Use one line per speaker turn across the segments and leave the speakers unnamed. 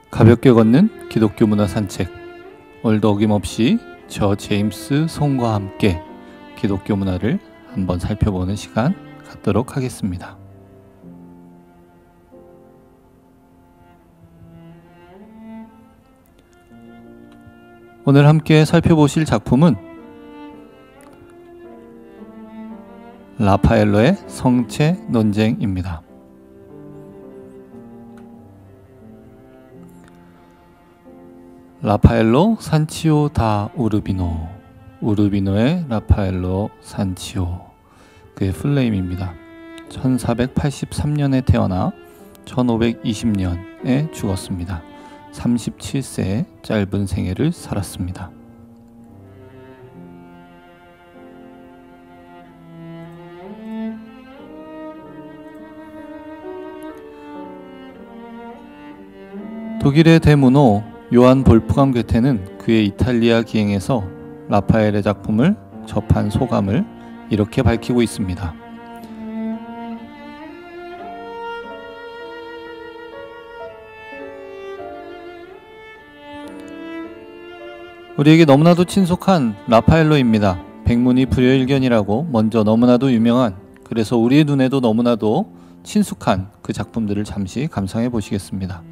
가볍게 걷는 기독교 문화 산책. 오늘도 어김없이 저 제임스 송과 함께 기독교 문화를 한번 살펴보는 시간 갖도록 하겠습니다. 오늘 함께 살펴보실 작품은 라파엘로의 성체 논쟁입니다. 라파엘로 산치오 다 우르비노, 우르비노의 라파엘로 산치오, 그의 풀네임입니다. 1483년에 태어나 1520년에 죽었습니다. 37세의 짧은 생애를 살았습니다. 독일의 대문호 요한 볼프강 괴테는 그의 이탈리아 기행에서 라파엘의 작품을 접한 소감을 이렇게 밝히고 있습니다. 우리에게 너무나도 친숙한 라파엘로입니다. 백문이 불여일견이라고 먼저 너무나도 유명한, 그래서 우리의 눈에도 너무나도 친숙한 그 작품들을 잠시 감상해 보시겠습니다.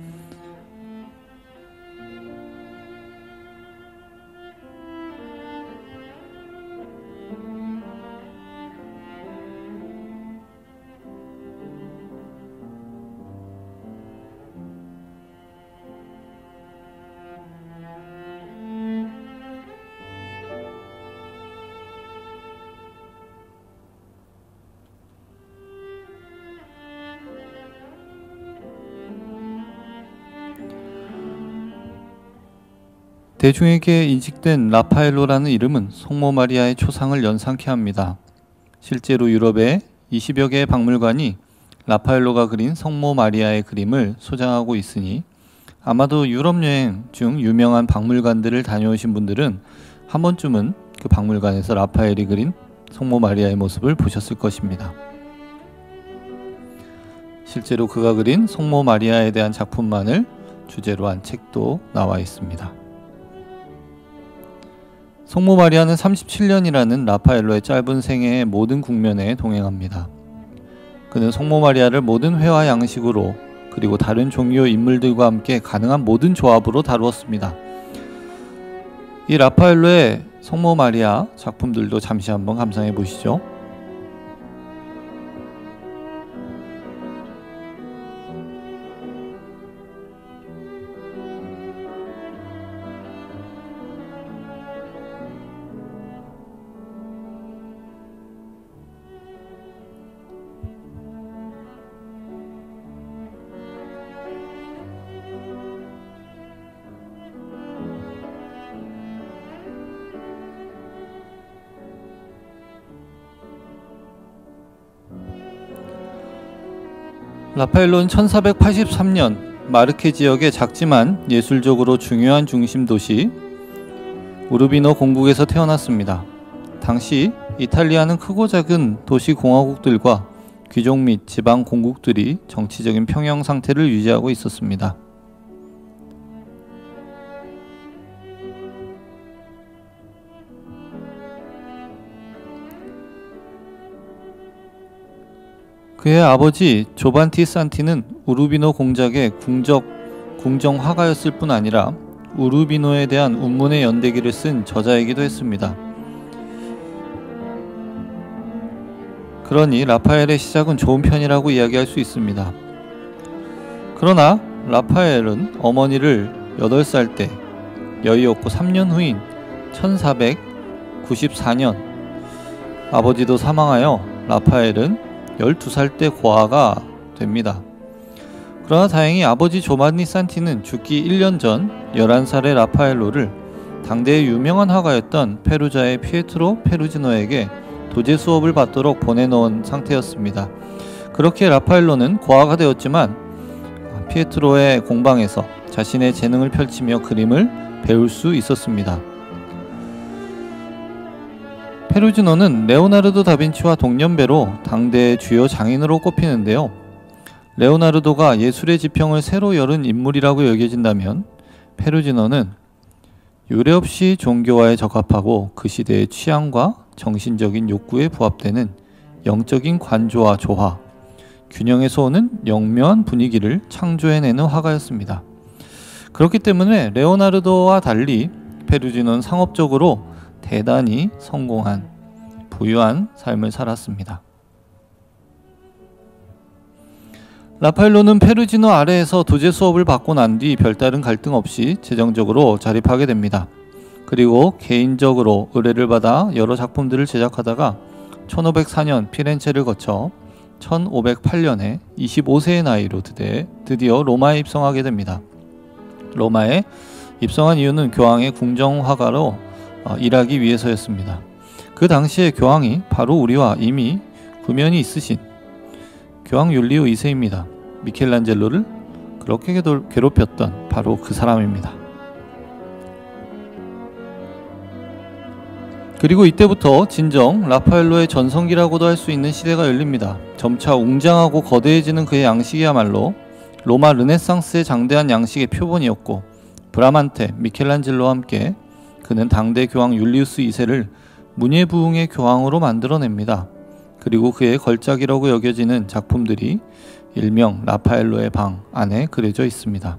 대중에게 인식된 라파엘로라는 이름은 성모 마리아의 초상을 연상케 합니다. 실제로 유럽의 20여 개의 박물관이 라파엘로가 그린 성모 마리아의 그림을 소장하고 있으니 아마도 유럽 여행 중 유명한 박물관들을 다녀오신 분들은 한 번쯤은 그 박물관에서 라파엘이 그린 성모 마리아의 모습을 보셨을 것입니다. 실제로 그가 그린 성모 마리아에 대한 작품만을 주제로 한 책도 나와 있습니다. 성모 마리아는 37년이라는 라파엘로의 짧은 생애의 모든 국면에 동행합니다. 그는 성모 마리아를 모든 회화 양식으로 그리고 다른 종교 인물들과 함께 가능한 모든 조합으로 다루었습니다. 이 라파엘로의 성모 마리아 작품들도 잠시 한번 감상해 보시죠. 라파엘로는 1483년 마르케 지역의 작지만 예술적으로 중요한 중심 도시 우르비노 공국에서 태어났습니다. 당시 이탈리아는 크고 작은 도시 공화국들과 귀족 및 지방 공국들이 정치적인 평형 상태를 유지하고 있었습니다. 그의 아버지 조반티 산티는 우르비노 공작의 궁정 화가였을 뿐 아니라 우르비노에 대한 운문의 연대기를 쓴 저자이기도 했습니다. 그러니 라파엘의 시작은 좋은 편이라고 이야기할 수 있습니다. 그러나 라파엘은 어머니를 8살 때 여의없고 3년 후인 1494년 아버지도 사망하여 라파엘은 12살 때 고아가 됩니다. 그러나 다행히 아버지 조반니 산티는 죽기 1년 전 11살의 라파엘로를 당대의 유명한 화가였던 페루자의 피에트로 페루지노에게 도제 수업을 받도록 보내놓은 상태였습니다. 그렇게 라파엘로는 고아가 되었지만 피에트로의 공방에서 자신의 재능을 펼치며 그림을 배울 수 있었습니다. 페루지노는 레오나르도 다빈치와 동년배로 당대의 주요 장인으로 꼽히는데요. 레오나르도가 예술의 지평을 새로 열은 인물이라고 여겨진다면 페루지노는 유례없이 종교화에 적합하고 그 시대의 취향과 정신적인 욕구에 부합되는 영적인 관조와 조화, 균형에서 오는 영묘한 분위기를 창조해내는 화가였습니다. 그렇기 때문에 레오나르도와 달리 페루지노는 상업적으로 대단히 성공한 부유한 삶을 살았습니다. 라파엘로는 페루지노 아래에서 도제 수업을 받고 난 뒤 별다른 갈등 없이 재정적으로 자립하게 됩니다. 그리고 개인적으로 의뢰를 받아 여러 작품들을 제작하다가 1504년 피렌체를 거쳐 1508년에 25세의 나이로 드디어 로마에 입성하게 됩니다. 로마에 입성한 이유는 교황의 궁정화가로 일하기 위해서였습니다. 그 당시에 교황이 바로 우리와 이미 구면이 있으신 교황 율리오 2세입니다. 미켈란젤로를 그렇게 괴롭혔던 바로 그 사람입니다. 그리고 이때부터 진정 라파엘로의 전성기라고도 할 수 있는 시대가 열립니다. 점차 웅장하고 거대해지는 그의 양식이야말로 로마 르네상스의 장대한 양식의 표본이었고, 브라만테, 미켈란젤로와 함께 그는 당대 교황 율리우스 2세를 문예부흥의 교황으로 만들어냅니다. 그리고 그의 걸작이라고 여겨지는 작품들이 일명 라파엘로의 방 안에 그려져 있습니다.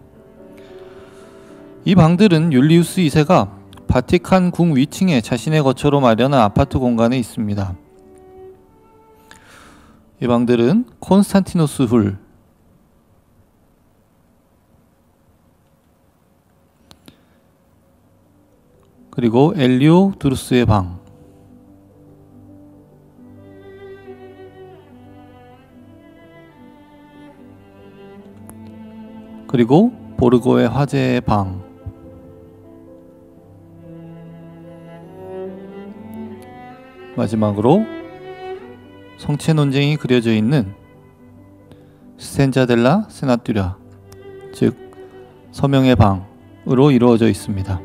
이 방들은 율리우스 2세가 바티칸 궁 위층에 자신의 거처로 마련한 아파트 공간에 있습니다. 이 방들은 콘스탄티노스 홀, 그리고 엘리오 두루스의 방, 그리고 보르고의 화제의 방, 마지막으로 성체 논쟁이 그려져 있는 스텐자 델라 세나뚜랴, 즉 서명의 방으로 이루어져 있습니다.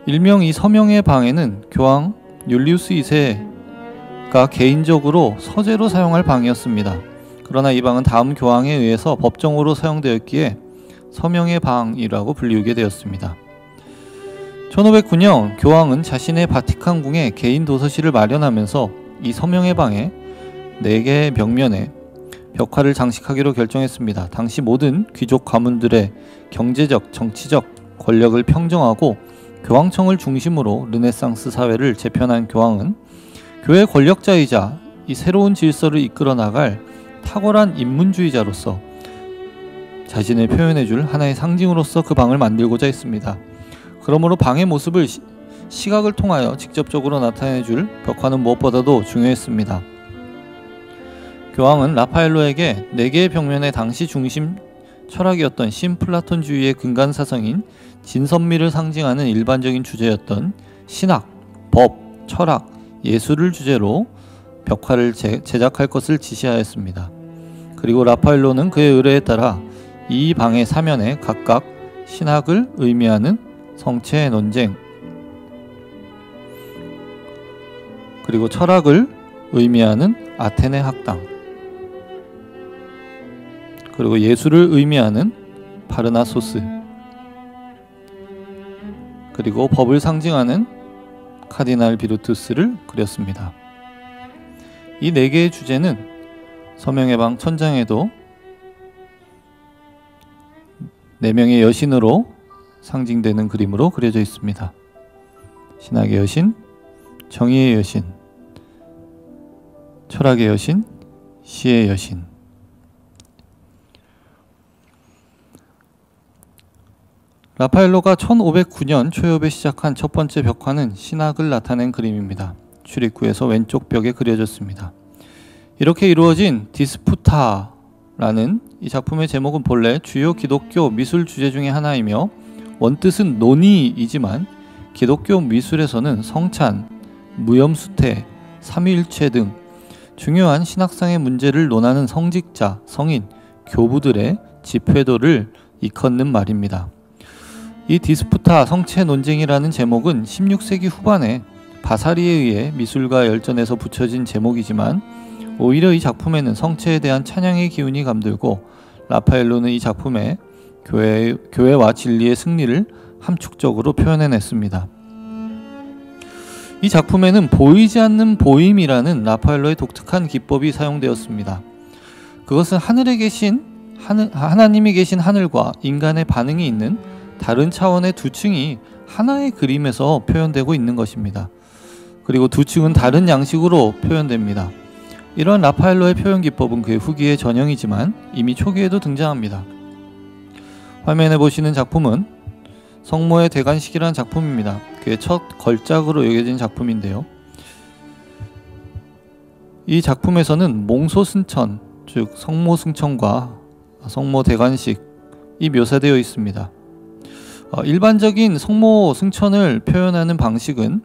일명 이 서명의 방에는 교황 율리우스 2세가 개인적으로 서재로 사용할 방이었습니다. 그러나 이 방은 다음 교황에 의해서 법정으로 사용되었기에 서명의 방이라고 불리우게 되었습니다. 1509년 교황은 자신의 바티칸 궁에 개인 도서실을 마련하면서 이 서명의 방에 4개의 벽면에 벽화를 장식하기로 결정했습니다. 당시 모든 귀족 가문들의 경제적, 정치적 권력을 평정하고 교황청을 중심으로 르네상스 사회를 재편한 교황은 교회 권력자이자 이 새로운 질서를 이끌어 나갈 탁월한 인문주의자로서 자신을 표현해줄 하나의 상징으로서 그 방을 만들고자 했습니다. 그러므로 방의 모습을 시각을 통하여 직접적으로 나타내줄 벽화는 무엇보다도 중요했습니다. 교황은 라파엘로에게 4개의 벽면에 당시 중심 철학이었던 신플라톤주의의 근간사성인 진선미를 상징하는 일반적인 주제였던 신학, 법, 철학, 예술을 주제로 벽화를 제작할 것을 지시하였습니다. 그리고 라파엘로는 그의 의뢰에 따라 이 방의 사면에 각각 신학을 의미하는 성체 논쟁, 그리고 철학을 의미하는 아테네 학당, 그리고 예술을 의미하는 파르나소스, 그리고 법을 상징하는 카디날 비루투스를 그렸습니다. 이 4개의 주제는 서명의 방 천장에도 4명의 여신으로 상징되는 그림으로 그려져 있습니다. 신학의 여신, 정의의 여신, 철학의 여신, 시의 여신. 라파엘로가 1509년 초엽에 시작한 첫 번째 벽화는 신학을 나타낸 그림입니다. 출입구에서 왼쪽 벽에 그려졌습니다. 이렇게 이루어진 디스푸타라는 이 작품의 제목은 본래 주요 기독교 미술 주제 중의 하나이며 원뜻은 논의이지만 기독교 미술에서는 성찬, 무염수태, 삼위일체 등 중요한 신학상의 문제를 논하는 성직자, 성인, 교부들의 집회도를 일컫는 말입니다. 이 디스푸타 성체 논쟁이라는 제목은 16세기 후반에 바사리에 의해 미술가 열전에서 붙여진 제목이지만 오히려 이 작품에는 성체에 대한 찬양의 기운이 감돌고 라파엘로는 이 작품에 교회와 진리의 승리를 함축적으로 표현해냈습니다. 이 작품에는 보이지 않는 보임이라는 라파엘로의 독특한 기법이 사용되었습니다. 그것은 하나님이 계신 하늘과 인간의 반응이 있는 다른 차원의 두 층이 하나의 그림에서 표현되고 있는 것입니다. 그리고 두 층은 다른 양식으로 표현됩니다. 이런 라파엘로의 표현 기법은 그의 후기의 전형이지만 이미 초기에도 등장합니다. 화면에 보시는 작품은 성모의 대관식이라는 작품입니다. 그의 첫 걸작으로 여겨진 작품인데요. 이 작품에서는 몽소승천, 즉 성모 승천과 성모 대관식이 묘사되어 있습니다. 일반적인 성모 승천을 표현하는 방식은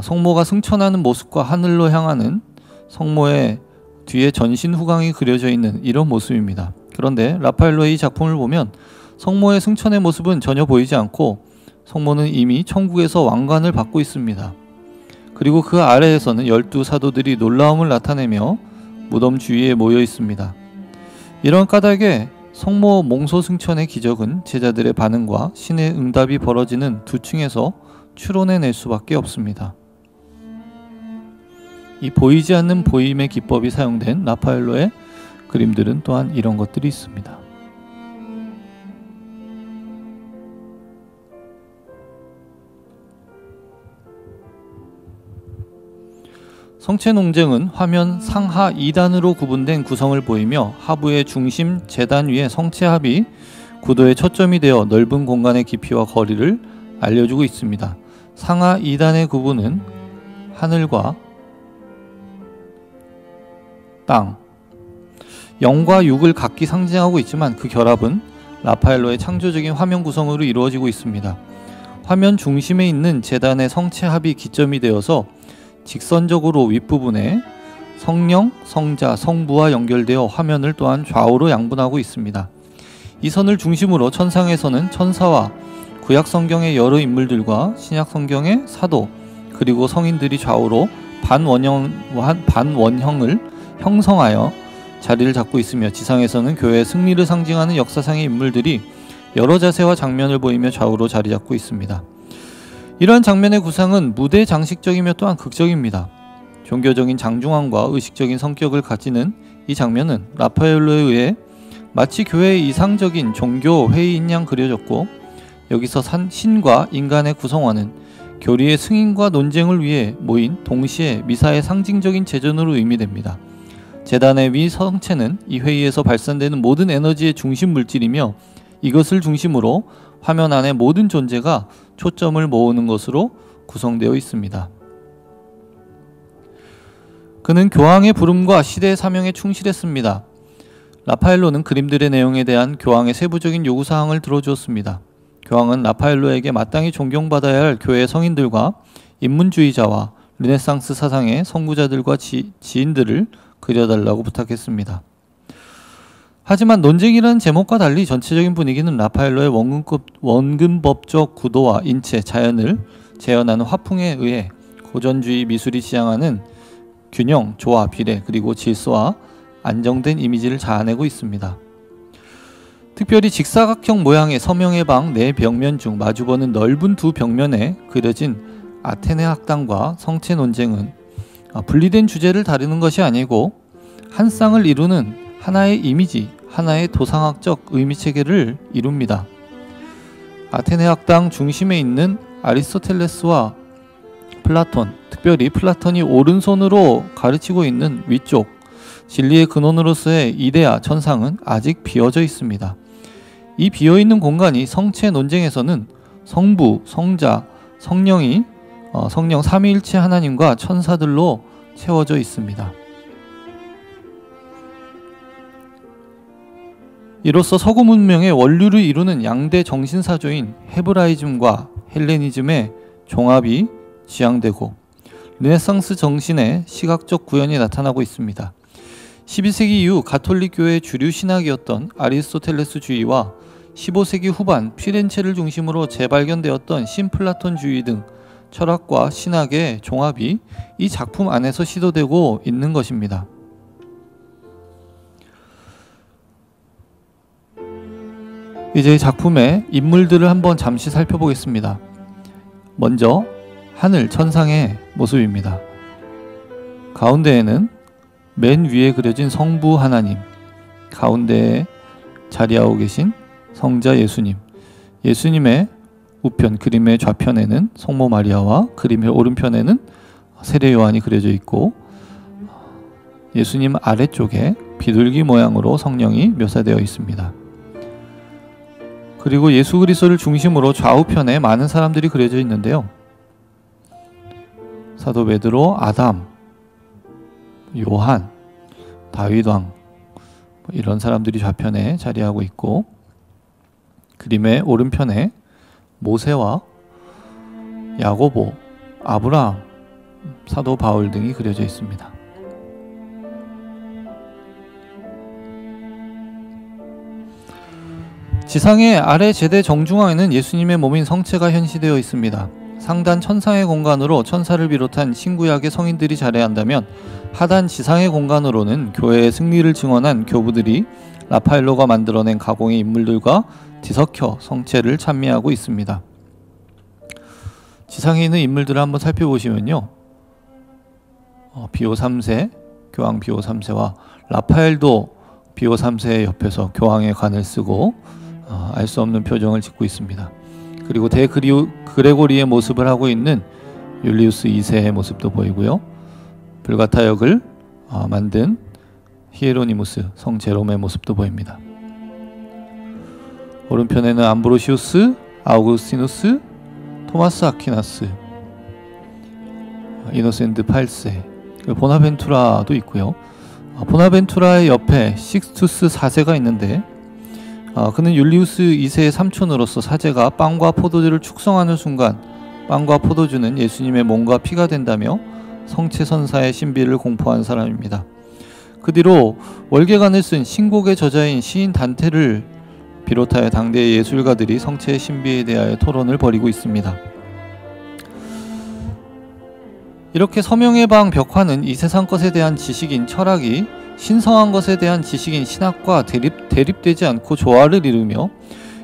성모가 승천하는 모습과 하늘로 향하는 성모의 뒤에 전신 후광이 그려져 있는 이런 모습입니다. 그런데 라파엘로의 이 작품을 보면 성모의 승천의 모습은 전혀 보이지 않고 성모는 이미 천국에서 왕관을 받고 있습니다. 그리고 그 아래에서는 12사도들이 놀라움을 나타내며 무덤 주위에 모여 있습니다. 이런 까닭에 성모 몽소승천의 기적은 제자들의 반응과 신의 응답이 벌어지는 두 층에서 추론해낼 수밖에 없습니다. 이 보이지 않는 보임의 기법이 사용된 라파엘로의 그림들은 또한 이런 것들이 있습니다. 성체 논쟁은 화면 상하 2단으로 구분된 구성을 보이며 하부의 중심 재단 위에 성체 합이 구도의 초점이 되어 넓은 공간의 깊이와 거리를 알려주고 있습니다. 상하 2단의 구분은 하늘과 땅, 영과 육을 각기 상징하고 있지만 그 결합은 라파엘로의 창조적인 화면 구성으로 이루어지고 있습니다. 화면 중심에 있는 재단의 성체 합이 기점이 되어서 직선적으로 윗부분에 성령, 성자, 성부와 연결되어 화면을 또한 좌우로 양분하고 있습니다. 이 선을 중심으로 천상에서는 천사와 구약 성경의 여러 인물들과 신약 성경의 사도 그리고 성인들이 좌우로 반원형을 형성하여 자리를 잡고 있으며 지상에서는 교회의 승리를 상징하는 역사상의 인물들이 여러 자세와 장면을 보이며 좌우로 자리 잡고 있습니다. 이러한 장면의 구상은 무대 장식적이며 또한 극적입니다. 종교적인 장중함과 의식적인 성격을 가지는 이 장면은 라파엘로에 의해 마치 교회의 이상적인 종교 회의인 양 그려졌고 여기서 신과 인간의 구성원은 교리의 승인과 논쟁을 위해 모인 동시에 미사의 상징적인 제전으로 의미됩니다. 재단의 위 성체는 이 회의에서 발산되는 모든 에너지의 중심 물질이며 이것을 중심으로 화면 안의 모든 존재가 초점을 모으는 것으로 구성되어 있습니다. 그는 교황의 부름과 시대의 사명에 충실했습니다. 라파엘로는 그림들의 내용에 대한 교황의 세부적인 요구사항을 들어주었습니다. 교황은 라파엘로에게 마땅히 존경받아야 할 교회의 성인들과 인문주의자와 르네상스 사상의 선구자들과 지인들을 그려달라고 부탁했습니다. 하지만 논쟁이라는 제목과 달리 전체적인 분위기는 라파엘로의 원근법적 구도와 인체, 자연을 재현하는 화풍에 의해 고전주의 미술이 지향하는 균형, 조화, 비례, 그리고 질서와 안정된 이미지를 자아내고 있습니다. 특별히 직사각형 모양의 서명의 방 네 벽면 중 마주보는 넓은 두 벽면에 그려진 아테네 학당과 성체 논쟁은 분리된 주제를 다루는 것이 아니고 한 쌍을 이루는 하나의 이미지, 하나의 도상학적 의미체계를 이룹니다. 아테네 학당 중심에 있는 아리스토텔레스와 플라톤, 특별히 플라톤이 오른손으로 가르치고 있는 위쪽 진리의 근원으로서의 이데아 천상은 아직 비어져 있습니다. 이 비어있는 공간이 성체 논쟁에서는 성부, 성자, 성령 삼위일체 하나님과 천사들로 채워져 있습니다. 이로써 서구 문명의 원류를 이루는 양대 정신사조인 헤브라이즘과 헬레니즘의 종합이 지향되고 르네상스 정신의 시각적 구현이 나타나고 있습니다. 12세기 이후 가톨릭 교회의 주류 신학이었던 아리스토텔레스주의와 15세기 후반 피렌체를 중심으로 재발견되었던 신플라톤주의 등 철학과 신학의 종합이 이 작품 안에서 시도되고 있는 것입니다. 이제 작품의 인물들을 한번 잠시 살펴보겠습니다. 먼저 하늘 천상의 모습입니다. 가운데에는 맨 위에 그려진 성부 하나님, 가운데에 자리하고 계신 성자 예수님, 예수님의 우편 그림의 좌편에는 성모 마리아와 그림의 오른편에는 세례 요한이 그려져 있고, 예수님 아래쪽에 비둘기 모양으로 성령이 묘사되어 있습니다. 그리고 예수 그리스도를 중심으로 좌우편에 많은 사람들이 그려져 있는데요. 사도 베드로, 아담, 요한, 다윗 왕, 이런 사람들이 좌편에 자리하고 있고, 그림의 오른편에 모세와 야고보, 아브라함, 사도 바울 등이 그려져 있습니다. 지상의 아래 제대 정중앙에는 예수님의 몸인 성체가 현시되어 있습니다. 상단 천상의 공간으로 천사를 비롯한 신구약의 성인들이 자리한다면, 하단 지상의 공간으로는 교회의 승리를 증언한 교부들이 라파엘로가 만들어낸 가공의 인물들과 뒤섞여 성체를 찬미하고 있습니다. 지상에 있는 인물들을 한번 살펴보시면요, 비오 3세, 교황 비오 3세와 라파엘도 비오 3세의 옆에서 교황의 관을 쓰고 알 수 없는 표정을 짓고 있습니다. 그리고 그레고리의 모습을 하고 있는 율리우스 2세의 모습도 보이고요, 불가타 역을 만든 히에로니무스 성 제롬의 모습도 보입니다. 오른편에는 암브로시우스, 아우구스티누스, 토마스 아퀴나스, 이노센트 8세, 보나벤투라도 있고요. 보나벤투라의 옆에 식스투스 4세가 있는데, 그는 율리우스 2세의 삼촌으로서 사제가 빵과 포도주를 축성하는 순간 빵과 포도주는 예수님의 몸과 피가 된다며 성체 선사의 신비를 공포한 사람입니다. 그 뒤로 월계관을 쓴 신곡의 저자인 시인 단테를 비롯하여 당대의 예술가들이 성체의 신비에 대하여 토론을 벌이고 있습니다. 이렇게 서명의 방 벽화는 이 세상 것에 대한 지식인 철학이 신성한 것에 대한 지식인 신학과 대립되지 않고 조화를 이루며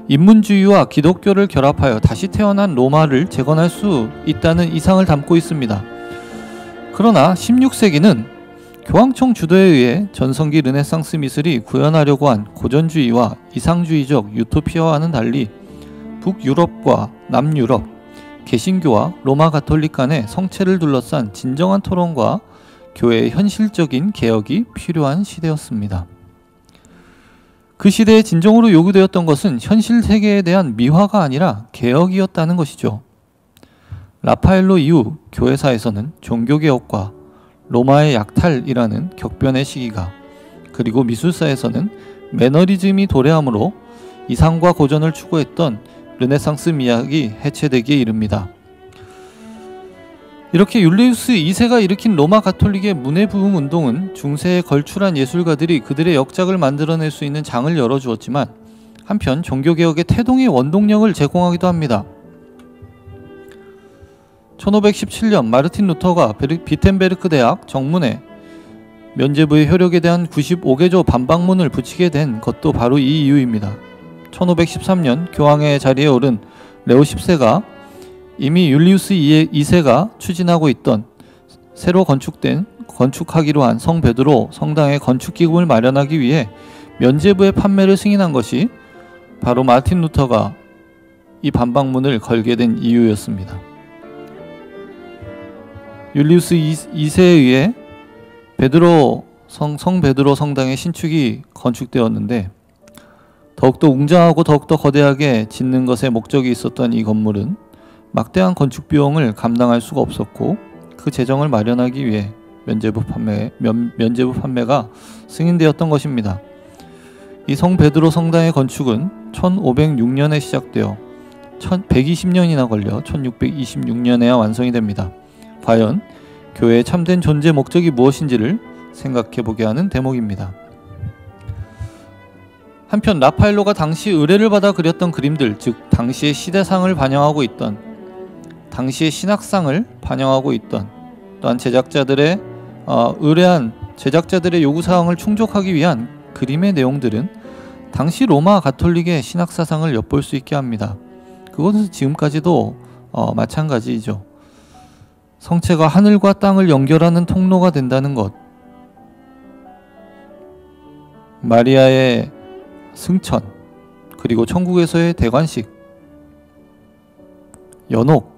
인문주의와 기독교를 결합하여 다시 태어난 로마를 재건할 수 있다는 이상을 담고 있습니다. 그러나 16세기는 교황청 주도에 의해 전성기 르네상스 미술이 구현하려고 한 고전주의와 이상주의적 유토피아와는 달리 북유럽과 남유럽, 개신교와 로마 가톨릭 간의 성체를 둘러싼 진정한 토론과 교회의 현실적인 개혁이 필요한 시대였습니다. 그 시대에 진정으로 요구되었던 것은 현실 세계에 대한 미화가 아니라 개혁이었다는 것이죠. 라파엘로 이후 교회사에서는 종교개혁과 로마의 약탈이라는 격변의 시기가, 그리고 미술사에서는 매너리즘이 도래함으로 이상과 고전을 추구했던 르네상스 미학이 해체되기에 이릅니다. 이렇게 율리우스 2세가 일으킨 로마 가톨릭의 문해부흥 운동은 중세에 걸출한 예술가들이 그들의 역작을 만들어낼 수 있는 장을 열어주었지만, 한편 종교개혁의 태동의 원동력을 제공하기도 합니다. 1517년 마르틴 루터가 비텐베르크 대학 정문에 면죄부의 효력에 대한 95개조 반박문을 붙이게 된 것도 바로 이 이유입니다. 1513년 교황의 자리에 오른 레오 10세가 이미 율리우스 2세가 추진하고 있던 새로 건축하기로 한 성 베드로 성당의 건축기금을 마련하기 위해 면죄부의 판매를 승인한 것이 바로 마르틴 루터가 이 반박문을 걸게 된 이유였습니다. 율리우스 2세에 의해 성 베드로 성당의 신축이 건축되었는데, 더욱더 웅장하고 더욱더 거대하게 짓는 것에 목적이 있었던 이 건물은 막대한 건축 비용을 감당할 수가 없었고, 그 재정을 마련하기 위해 면죄부 판매가 승인되었던 것입니다. 이 성 베드로 성당의 건축은 1506년에 시작되어 120년이나 걸려 1626년에야 완성이 됩니다. 과연 교회의 참된 존재 목적이 무엇인지를 생각해보게 하는 대목입니다. 한편 라파엘로가 당시 의뢰를 받아 그렸던 그림들, 즉 당시의 시대상을 반영하고 있던, 당시의 신학상을 반영하고 있던, 또한 제작자들의 의뢰한 제작자들의 요구사항을 충족하기 위한 그림의 내용들은 당시 로마 가톨릭의 신학 사상을 엿볼 수 있게 합니다. 그것은 지금까지도 마찬가지이죠. 성체가 하늘과 땅을 연결하는 통로가 된다는 것, 마리아의 승천, 그리고 천국에서의 대관식, 연옥,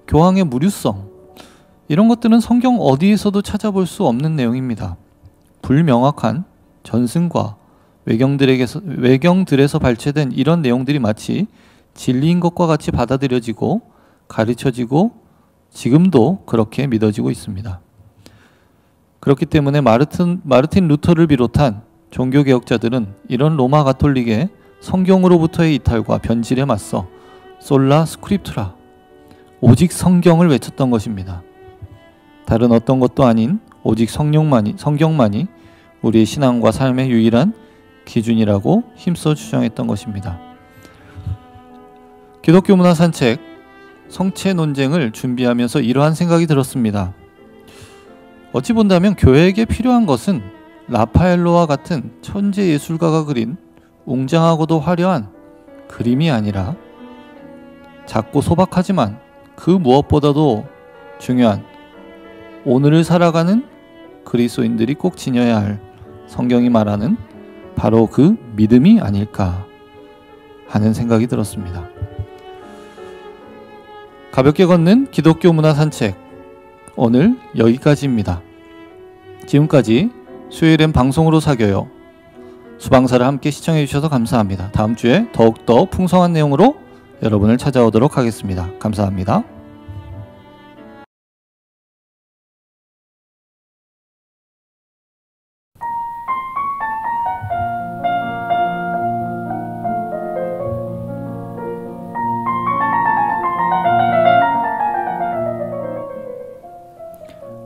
교황의 무류성, 이런 것들은 성경 어디에서도 찾아볼 수 없는 내용입니다. 불명확한 전승과 외경들에서 발췌된 이런 내용들이 마치 진리인 것과 같이 받아들여지고 가르쳐지고 지금도 그렇게 믿어지고 있습니다. 그렇기 때문에 마르틴 루터를 비롯한 종교개혁자들은 이런 로마 가톨릭의 성경으로부터의 이탈과 변질에 맞서 솔라 스크립투라, 오직 성경을 외쳤던 것입니다. 다른 어떤 것도 아닌 오직 성경만이 우리의 신앙과 삶의 유일한 기준이라고 힘써 주장했던 것입니다. 기독교 문화 산책, 성체 논쟁을 준비하면서 이러한 생각이 들었습니다. 어찌 본다면 교회에게 필요한 것은 라파엘로와 같은 천재 예술가가 그린 웅장하고도 화려한 그림이 아니라 작고 소박하지만 그 무엇보다도 중요한 오늘을 살아가는 그리스도인들이 꼭 지녀야 할 성경이 말하는 바로 그 믿음이 아닐까 하는 생각이 들었습니다. 가볍게 걷는 기독교 문화 산책, 오늘 여기까지입니다. 지금까지 수요일엔 방송으로 사겨요 수방사를 함께 시청해 주셔서 감사합니다. 다음 주에 더욱더 풍성한 내용으로 여러분을 찾아오도록 하겠습니다. 감사합니다.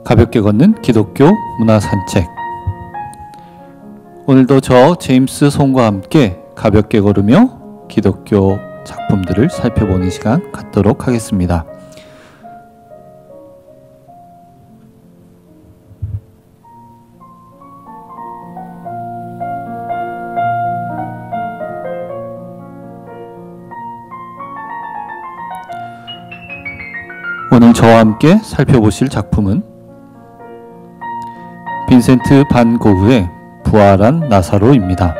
가볍게 걷는 기독교 문화 산책, 오늘도 저 제임스 송과 함께 가볍게 걸으며 기독교 작품들을 살펴보는 시간 갖도록 하겠습니다. 오늘 저와 함께 살펴보실 작품은 빈센트 반 고흐의 부활한 나사로입니다.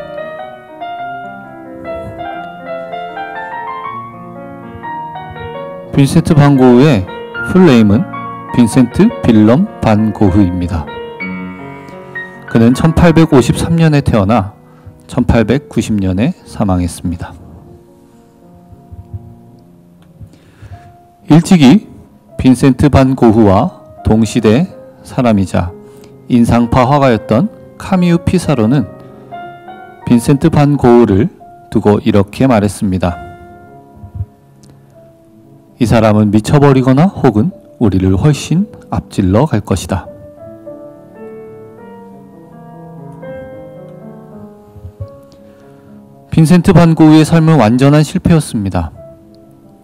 빈센트 반 고흐의 풀네임은 빈센트 빌럼 반 고흐입니다. 그는 1853년에 태어나 1890년에 사망했습니다. 일찍이 빈센트 반 고흐와 동시대 사람이자 인상파 화가였던 카미유 피사로는 빈센트 반 고흐를 두고 이렇게 말했습니다. 이 사람은 미쳐버리거나 혹은 우리를 훨씬 앞질러 갈 것이다. 빈센트 반 고흐의 삶은 완전한 실패였습니다.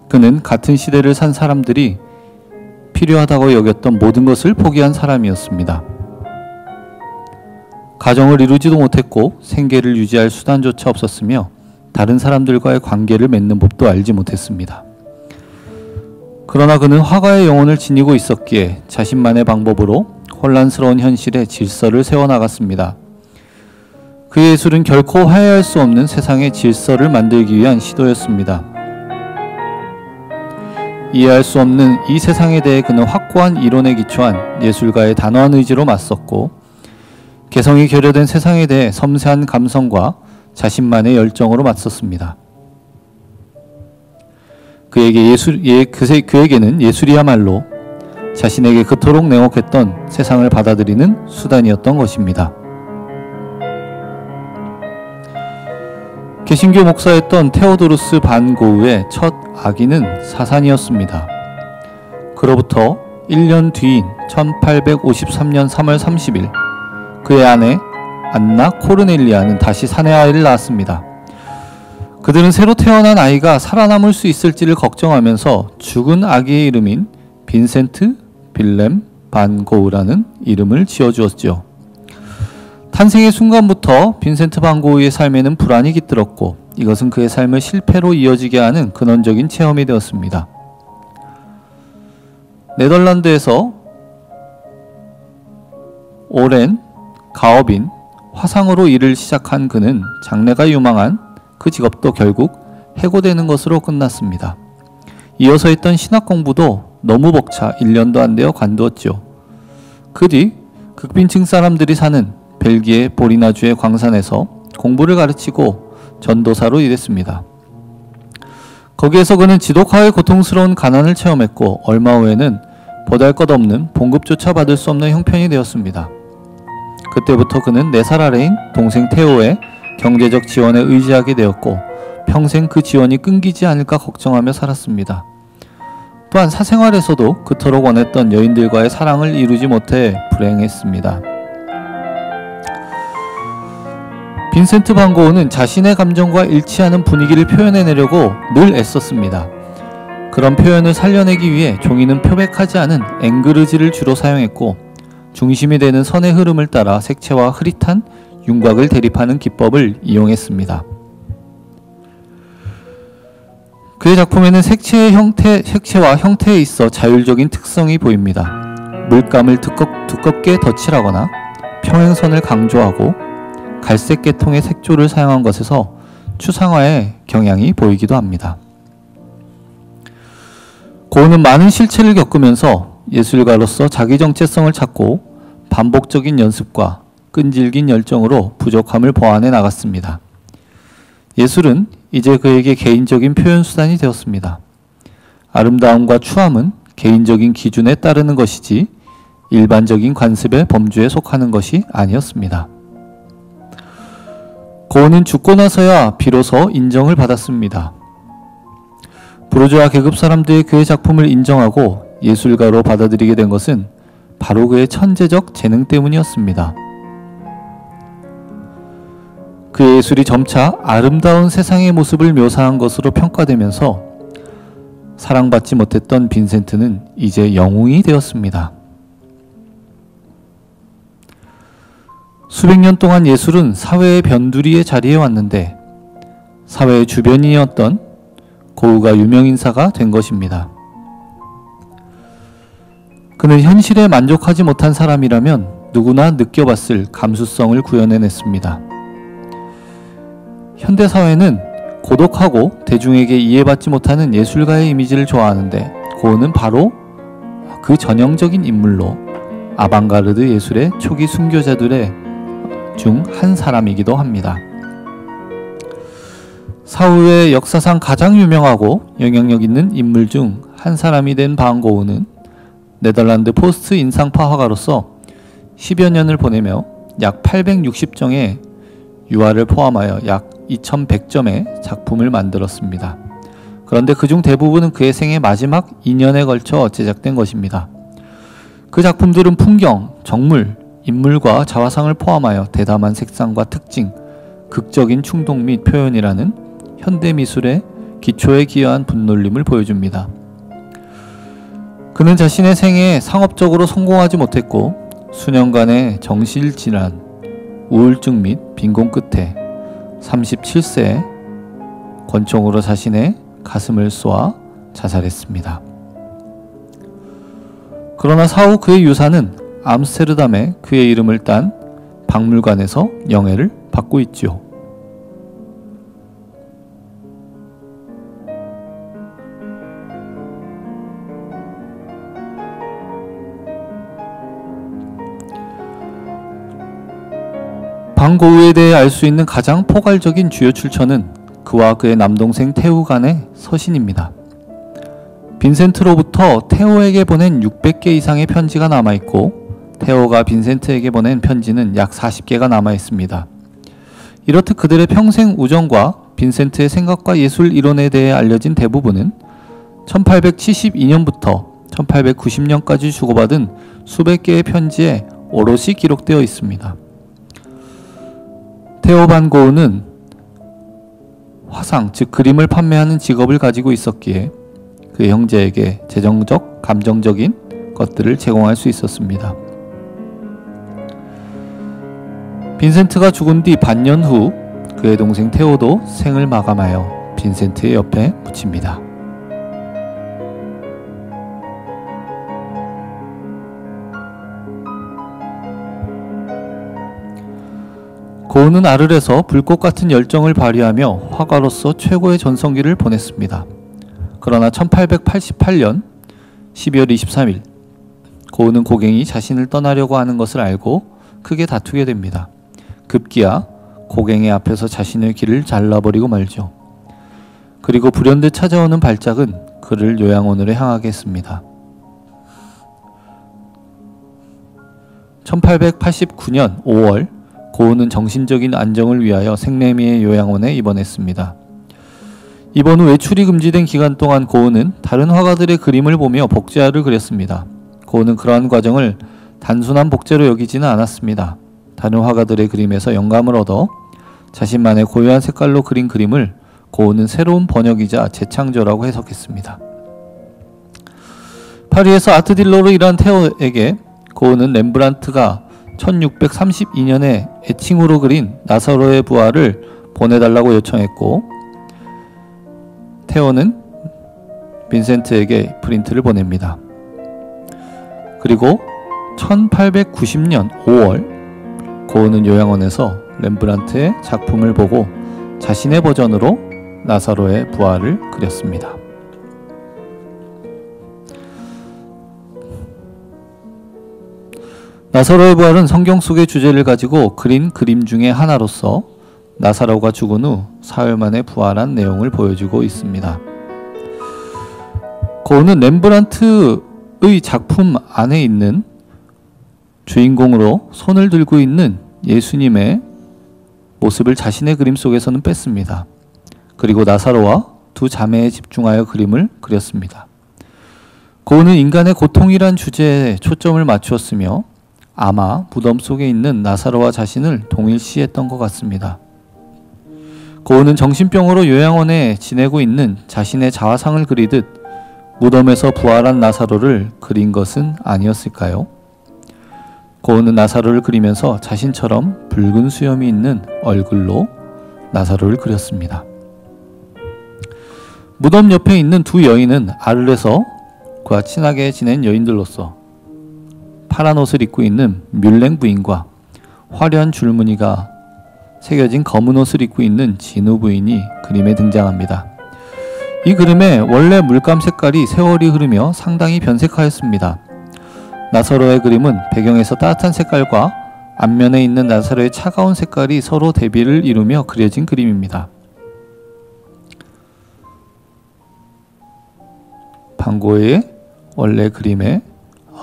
그는 같은 시대를 산 사람들이 필요하다고 여겼던 모든 것을 포기한 사람이었습니다. 가정을 이루지도 못했고 생계를 유지할 수단조차 없었으며 다른 사람들과의 관계를 맺는 법도 알지 못했습니다. 그러나 그는 화가의 영혼을 지니고 있었기에 자신만의 방법으로 혼란스러운 현실에 질서를 세워나갔습니다. 그의 예술은 결코 화해할 수 없는 세상의 질서를 만들기 위한 시도였습니다. 이해할 수 없는 이 세상에 대해 그는 확고한 이론에 기초한 예술가의 단호한 의지로 맞섰고 개성이 결여된 세상에 대해 섬세한 감성과 자신만의 열정으로 맞섰습니다. 그에게는 예술이야말로 자신에게 그토록 냉혹했던 세상을 받아들이는 수단이었던 것입니다. 개신교 목사였던 테오도루스 반 고흐의 첫 악인은 사산이었습니다. 그로부터 1년 뒤인 1853년 3월 30일 그의 아내 안나 코르넬리아는 다시 사내 아이를 낳았습니다. 그들은 새로 태어난 아이가 살아남을 수 있을지를 걱정하면서 죽은 아기의 이름인 빈센트 빌렘 반 고흐라는 이름을 지어주었죠. 탄생의 순간부터 빈센트 반 고흐의 삶에는 불안이 깃들었고 이것은 그의 삶을 실패로 이어지게 하는 근원적인 체험이 되었습니다. 네덜란드에서 오랜 가업인 화상으로 일을 시작한 그는 장래가 유망한 그 직업도 결국 해고되는 것으로 끝났습니다. 이어서 했던 신학 공부도 너무 벅차 1년도 안 되어 관두었죠. 그 뒤 극빈층 사람들이 사는 벨기에 보리나주의 광산에서 공부를 가르치고 전도사로 일했습니다. 거기에서 그는 지독하게 고통스러운 가난을 체험했고 얼마 후에는 보잘것없는 봉급조차 받을 수 없는 형편이 되었습니다. 그때부터 그는 4살 아래인 동생 테오의 경제적 지원에 의지하게 되었고 평생 그 지원이 끊기지 않을까 걱정하며 살았습니다. 또한 사생활에서도 그토록 원했던 여인들과의 사랑을 이루지 못해 불행했습니다. 빈센트 반 고흐는 자신의 감정과 일치하는 분위기를 표현해내려고 늘 애썼습니다. 그런 표현을 살려내기 위해 종이는 표백하지 않은 앵그르지를 주로 사용했고 중심이 되는 선의 흐름을 따라 색채와 흐릿한 윤곽을 대립하는 기법을 이용했습니다. 그의 작품에는 색채와 형태에 있어 자율적인 특성이 보입니다. 물감을 두껍게 덧칠하거나 평행선을 강조하고 갈색 계통의 색조를 사용한 것에서 추상화의 경향이 보이기도 합니다. 고흐는 많은 실체를 겪으면서 예술가로서 자기 정체성을 찾고 반복적인 연습과 끈질긴 열정으로 부족함을 보완해 나갔습니다. 예술은 이제 그에게 개인적인 표현 수단이 되었습니다. 아름다움과 추함은 개인적인 기준에 따르는 것이지 일반적인 관습의 범주에 속하는 것이 아니었습니다. 고흐는 죽고 나서야 비로소 인정을 받았습니다. 부르주아 계급 사람들이 그의 작품을 인정하고 예술가로 받아들이게 된 것은 바로 그의 천재적 재능 때문이었습니다. 그의 예술이 점차 아름다운 세상의 모습을 묘사한 것으로 평가되면서 사랑받지 못했던 빈센트는 이제 영웅이 되었습니다. 수백 년 동안 예술은 사회의 변두리의 자리에 왔는데 사회의 주변인이었던 고흐가 유명인사가 된 것입니다. 그는 현실에 만족하지 못한 사람이라면 누구나 느껴봤을 감수성을 구현해냈습니다. 현대사회는 고독하고 대중에게 이해받지 못하는 예술가의 이미지를 좋아하는데 고흐는 바로 그 전형적인 인물로 아방가르드 예술의 초기 순교자들의 중 한 사람이기도 합니다. 사후에 역사상 가장 유명하고 영향력 있는 인물 중 한 사람이 된 반 고흐는 네덜란드 포스트 인상파 화가로서 10여 년을 보내며 약 860점의 유화를 포함하여 약 2100점의 작품을 만들었습니다. 그런데 그중 대부분은 그의 생애 마지막 2년에 걸쳐 제작된 것입니다. 그 작품들은 풍경, 정물, 인물과 자화상을 포함하여 대담한 색상과 특징, 극적인 충동 및 표현이라는 현대미술의 기초에 기여한 분놀림을 보여줍니다. 그는 자신의 생애에 상업적으로 성공하지 못했고 수년간의 정신질환, 우울증 및 빈곤 끝에 37세에 권총으로 자신의 가슴을 쏘아 자살했습니다. 그러나 사후 그의 유산은 암스테르담에 그의 이름을 딴 박물관에서 영예를 받고 있죠. 반 고흐에 대해 알 수 있는 가장 포괄적인 주요 출처는 그와 그의 남동생 테오 간의 서신입니다. 빈센트로부터 테오에게 보낸 600개 이상의 편지가 남아있고 테오가 빈센트에게 보낸 편지는 약 40개가 남아있습니다. 이렇듯 그들의 평생 우정과 빈센트의 생각과 예술 이론에 대해 알려진 대부분은 1872년부터 1890년까지 주고받은 수백 개의 편지에 오롯이 기록되어 있습니다. 테오 반 고흐는 화상, 즉 그림을 판매하는 직업을 가지고 있었기에 그의 형제에게 재정적, 감정적인 것들을 제공할 수 있었습니다. 빈센트가 죽은 뒤 반년 후 그의 동생 테오도 생을 마감하여 빈센트의 옆에 묻힙니다. 고은은 아를에서 불꽃 같은 열정을 발휘하며 화가로서 최고의 전성기를 보냈습니다. 그러나 1888년 12월 23일 고은은 고갱이 자신을 떠나려고 하는 것을 알고 크게 다투게 됩니다. 급기야 고갱이 앞에서 자신의 길을 잘라버리고 말죠. 그리고 불현듯 찾아오는 발작은 그를 요양원으로 향하게 했습니다. 1889년 5월 고은은 정신적인 안정을 위하여 생내미의 요양원에 입원했습니다. 입원 후 외출이 금지된 기간 동안 고은은 다른 화가들의 그림을 보며 복제화를 그렸습니다. 고은은 그러한 과정을 단순한 복제로 여기지는 않았습니다. 다른 화가들의 그림에서 영감을 얻어 자신만의 고유한 색깔로 그린 그림을 고은은 새로운 번역이자 재창조라고 해석했습니다. 파리에서 아트딜러로 일한 테오에게 고은은 렘브란트가 1632년에 애칭으로 그린 나사로의 부활을 보내달라고 요청했고 테오는 빈센트에게 프린트를 보냅니다. 그리고 1890년 5월 고은은 요양원에서 렘브란트의 작품을 보고 자신의 버전으로 나사로의 부활을 그렸습니다. 나사로의 부활은 성경 속의 주제를 가지고 그린 그림 중의 하나로서 나사로가 죽은 후 사흘 만에 부활한 내용을 보여주고 있습니다. 고은은 렘브란트의 작품 안에 있는 주인공으로 손을 들고 있는 예수님의 모습을 자신의 그림 속에서는 뺐습니다. 그리고 나사로와 두 자매에 집중하여 그림을 그렸습니다. 고은은 인간의 고통이란 주제에 초점을 맞추었으며 아마 무덤 속에 있는 나사로와 자신을 동일시했던 것 같습니다. 고은은 정신병으로 요양원에 지내고 있는 자신의 자화상을 그리듯 무덤에서 부활한 나사로를 그린 것은 아니었을까요? 고은은 나사로를 그리면서 자신처럼 붉은 수염이 있는 얼굴로 나사로를 그렸습니다. 무덤 옆에 있는 두 여인은 아를에서 그와 친하게 지낸 여인들로서 파란 옷을 입고 있는 뮬랭 부인과 화려한 줄무늬가 새겨진 검은 옷을 입고 있는 진우 부인이 그림에 등장합니다. 이 그림의 원래 물감 색깔이 세월이 흐르며 상당히 변색하였습니다. 나사로의 그림은 배경에서 따뜻한 색깔과 앞면에 있는 나사로의 차가운 색깔이 서로 대비를 이루며 그려진 그림입니다. 반고의 원래 그림에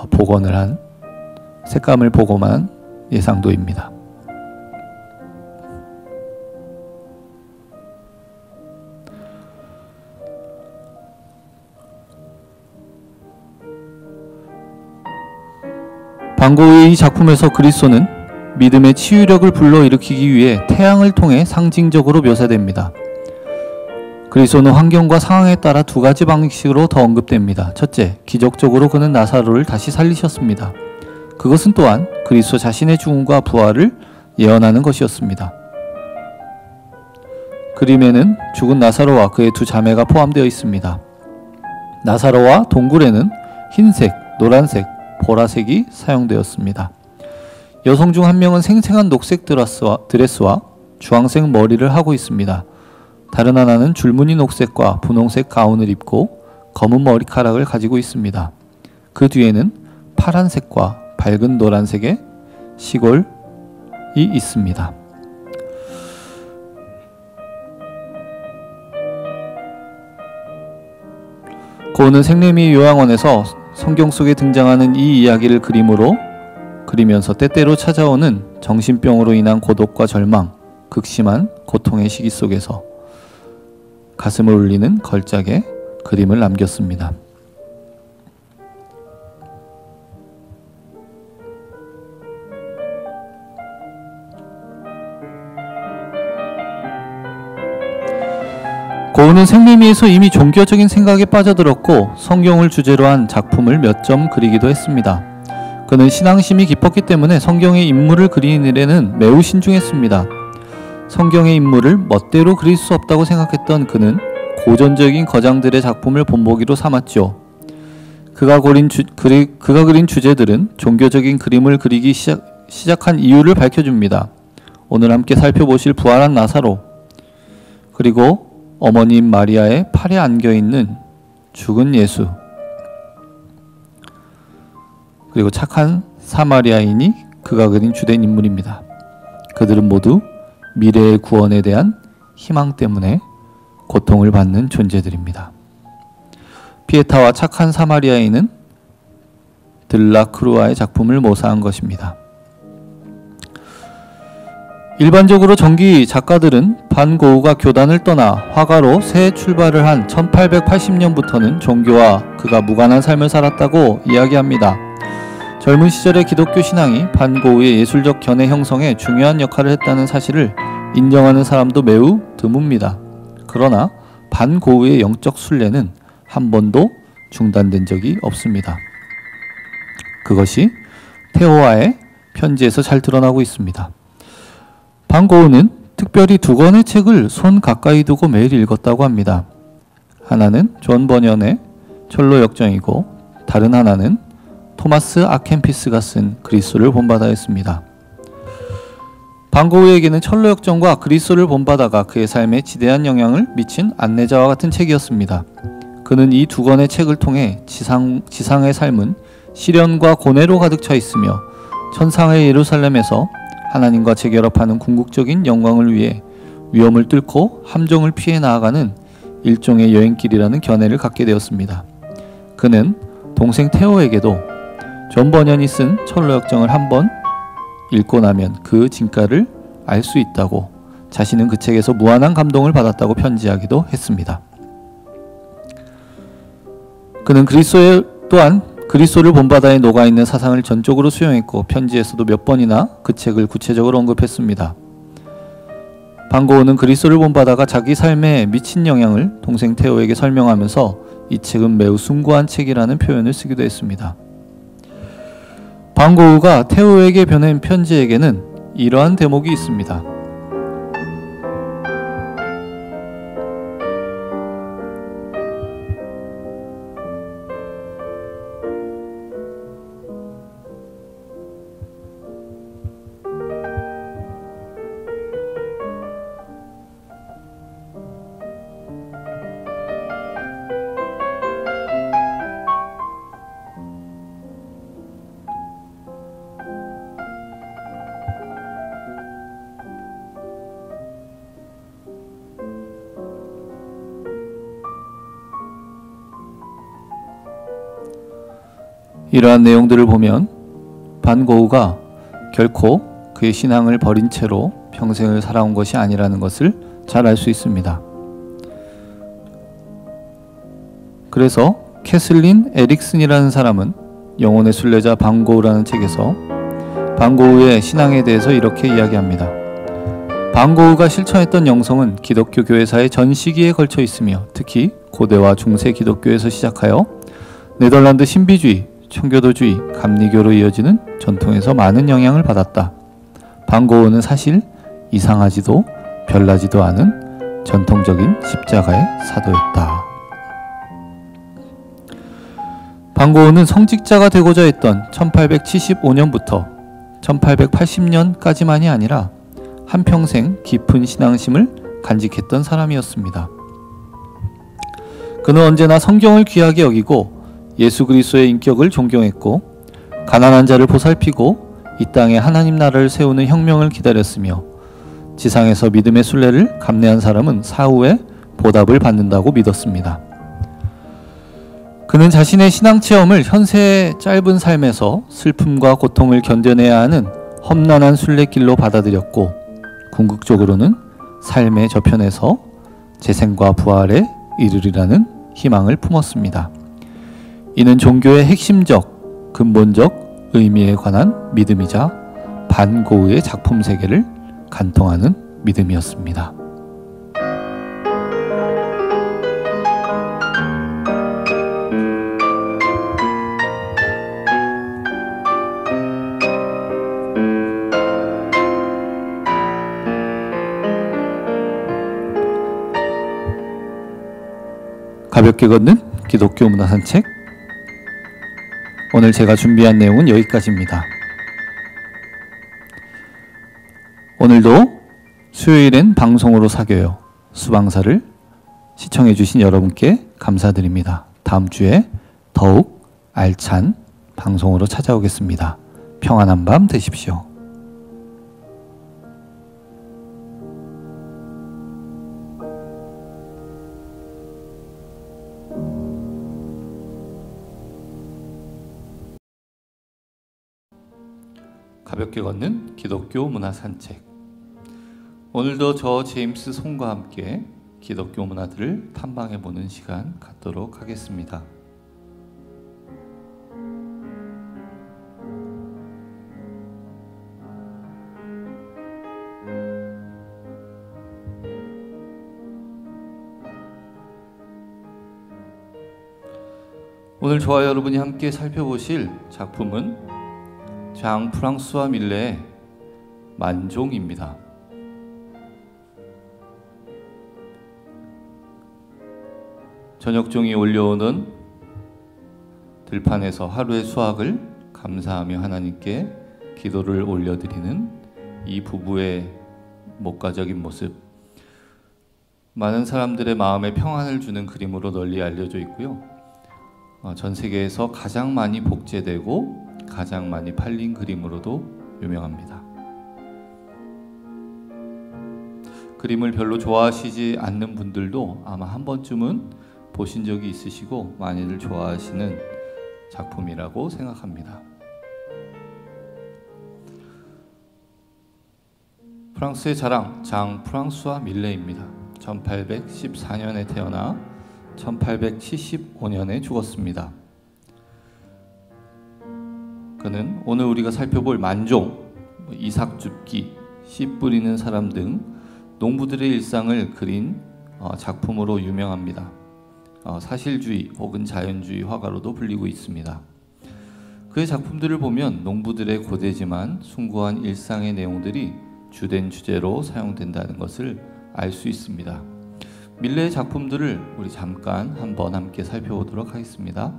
복원을 한 색감을 보고만 예상도입니다. 반고의 이 작품에서 그리스도는 믿음의 치유력을 불러일으키기 위해 태양을 통해 상징적으로 묘사됩니다. 그리스도는 환경과 상황에 따라 두 가지 방식으로 더 언급됩니다. 첫째, 기적적으로 그는 나사로를 다시 살리셨습니다. 그것은 또한 그리스도 자신의 죽음과 부활을 예언하는 것이었습니다. 그림에는 죽은 나사로와 그의 두 자매가 포함되어 있습니다. 나사로와 동굴에는 흰색, 노란색, 보라색이 사용되었습니다. 여성 중 한 명은 생생한 녹색 드레스와 주황색 머리를 하고 있습니다. 다른 하나는 줄무늬 녹색과 분홍색 가운을 입고 검은 머리카락을 가지고 있습니다. 그 뒤에는 파란색과 밝은 노란색의 시골이 있습니다. 고은은 생내미 요양원에서 성경 속에 등장하는 이 이야기를 그림으로 그리면서 때때로 찾아오는 정신병으로 인한 고독과 절망, 극심한 고통의 시기 속에서 가슴을 울리는 걸작의 그림을 남겼습니다. 고은은 생내미에서 이미 종교적인 생각에 빠져들었고 성경을 주제로 한 작품을 몇 점 그리기도 했습니다. 그는 신앙심이 깊었기 때문에 성경의 인물을 그리는 일에는 매우 신중했습니다. 성경의 인물을 멋대로 그릴 수 없다고 생각했던 그는 고전적인 거장들의 작품을 본보기로 삼았죠. 그가 그린 주제들은 종교적인 그림을 그리기 시작한 이유를 밝혀줍니다. 오늘 함께 살펴보실 부활한 나사로, 그리고 어머님 마리아의 팔에 안겨있는 죽은 예수, 그리고 착한 사마리아인이 그가 그린 주된 인물입니다. 그들은 모두 미래의 구원에 대한 희망 때문에 고통을 받는 존재들입니다. 피에타와 착한 사마리아인은 들라크루아의 작품을 모사한 것입니다. 일반적으로 전기 작가들은 반 고흐가 교단을 떠나 화가로 새 출발을 한 1880년부터는 종교와 그가 무관한 삶을 살았다고 이야기합니다. 젊은 시절의 기독교 신앙이 반 고흐의 예술적 견해 형성에 중요한 역할을 했다는 사실을 인정하는 사람도 매우 드뭅니다. 그러나 반 고흐의 영적 순례는 한 번도 중단된 적이 없습니다. 그것이 테오와의 편지에서 잘 드러나고 있습니다. 반 고흐는 특별히 두 권의 책을 손 가까이 두고 매일 읽었다고 합니다. 하나는 존 버년의 철로 역정이고 다른 하나는 토마스 아켄피스가 쓴 그리스도를 본바다였습니다. 반 고흐에게는 철로 역정과 그리스도를 본바다가 그의 삶에 지대한 영향을 미친 안내자와 같은 책이었습니다. 그는 이 두 권의 책을 통해 지상의 삶은 시련과 고뇌로 가득 차 있으며 천상의 예루살렘에서 하나님과 재결합하는 궁극적인 영광을 위해 위험을 뚫고 함정을 피해 나아가는 일종의 여행길이라는 견해를 갖게 되었습니다. 그는 동생 테오에게도 존 버년이 쓴 철로 역정을 한번 읽고 나면 그 진가를 알 수 있다고, 자신은 그 책에서 무한한 감동을 받았다고 편지하기도 했습니다. 그는 그리스도를 본바다에 녹아있는 사상을 전적으로 수용했고 편지에서도 몇 번이나 그 책을 구체적으로 언급했습니다. 반 고흐는 그리스도를 본바다가 자기 삶에 미친 영향을 동생 테오에게 설명하면서 이 책은 매우 숭고한 책이라는 표현을 쓰기도 했습니다. 반 고흐가 테오에게 보낸 편지에게는 이러한 대목이 있습니다. 이러한 내용들을 보면 반 고흐가 결코 그의 신앙을 버린 채로 평생을 살아온 것이 아니라는 것을 잘 알 수 있습니다. 그래서 캐슬린 에릭슨이라는 사람은 영혼의 순례자 반 고흐라는 책에서 반 고흐의 신앙에 대해서 이렇게 이야기합니다. 반 고흐가 실천했던 영성은 기독교 교회사의 전 시기에 걸쳐 있으며 특히 고대와 중세 기독교에서 시작하여 네덜란드 신비주의, 청교도주의, 감리교로 이어지는 전통에서 많은 영향을 받았다. 반 고흐는 사실 이상하지도 별나지도 않은 전통적인 십자가의 사도였다. 반 고흐는 성직자가 되고자 했던 1875년부터 1880년까지만이 아니라 한평생 깊은 신앙심을 간직했던 사람이었습니다. 그는 언제나 성경을 귀하게 여기고 예수 그리스도의 인격을 존경했고 가난한 자를 보살피고 이 땅에 하나님 나라를 세우는 혁명을 기다렸으며 지상에서 믿음의 순례를 감내한 사람은 사후에 보답을 받는다고 믿었습니다. 그는 자신의 신앙 체험을 현세의 짧은 삶에서 슬픔과 고통을 견뎌내야 하는 험난한 순례길로 받아들였고 궁극적으로는 삶의 저편에서 재생과 부활에 이르리라는 희망을 품었습니다. 이는 종교의 핵심적, 근본적 의미에 관한 믿음이자 반 고흐의 작품 세계를 간통하는 믿음이었습니다. 가볍게 걷는 기독교 문화 산책. 오늘 제가 준비한 내용은 여기까지입니다. 오늘도 수요일엔 방송으로 사겨요 수방사를 시청해 주신 여러분께 감사드립니다. 다음 주에 더욱 알찬 방송으로 찾아오겠습니다. 평안한 밤 되십시오. 가볍게 걷는 기독교 문화 산책. 오늘도 저 제임스 송과 함께 기독교 문화들을 탐방해보는 시간 갖도록 하겠습니다. 오늘 저와 여러분이 함께 살펴보실 작품은 장 프랑스와 밀레의 만종입니다. 저녁종이 올려오는 들판에서 하루의 수확을 감사하며 하나님께 기도를 올려드리는 이 부부의 목가적인 모습, 많은 사람들의 마음에 평안을 주는 그림으로 널리 알려져 있고요. 전 세계에서 가장 많이 복제되고 가장 많이 팔린 그림으로도 유명합니다. 그림을 별로 좋아하시지 않는 분들도 아마 한 번쯤은 보신 적이 있으시고 많이들 좋아하시는 작품이라고 생각합니다. 프랑스의 자랑, 장 프랑스와 밀레입니다. 1814년에 태어나 1875년에 죽었습니다. 그는 오늘 우리가 살펴볼 만종, 이삭줍기, 씨 뿌리는 사람 등 농부들의 일상을 그린 작품으로 유명합니다. 사실주의 혹은 자연주의 화가로도 불리고 있습니다. 그의 작품들을 보면 농부들의 고되지만 숭고한 일상의 내용들이 주된 주제로 사용된다는 것을 알 수 있습니다. 밀레의 작품들을 우리 잠깐 한번 함께 살펴보도록 하겠습니다.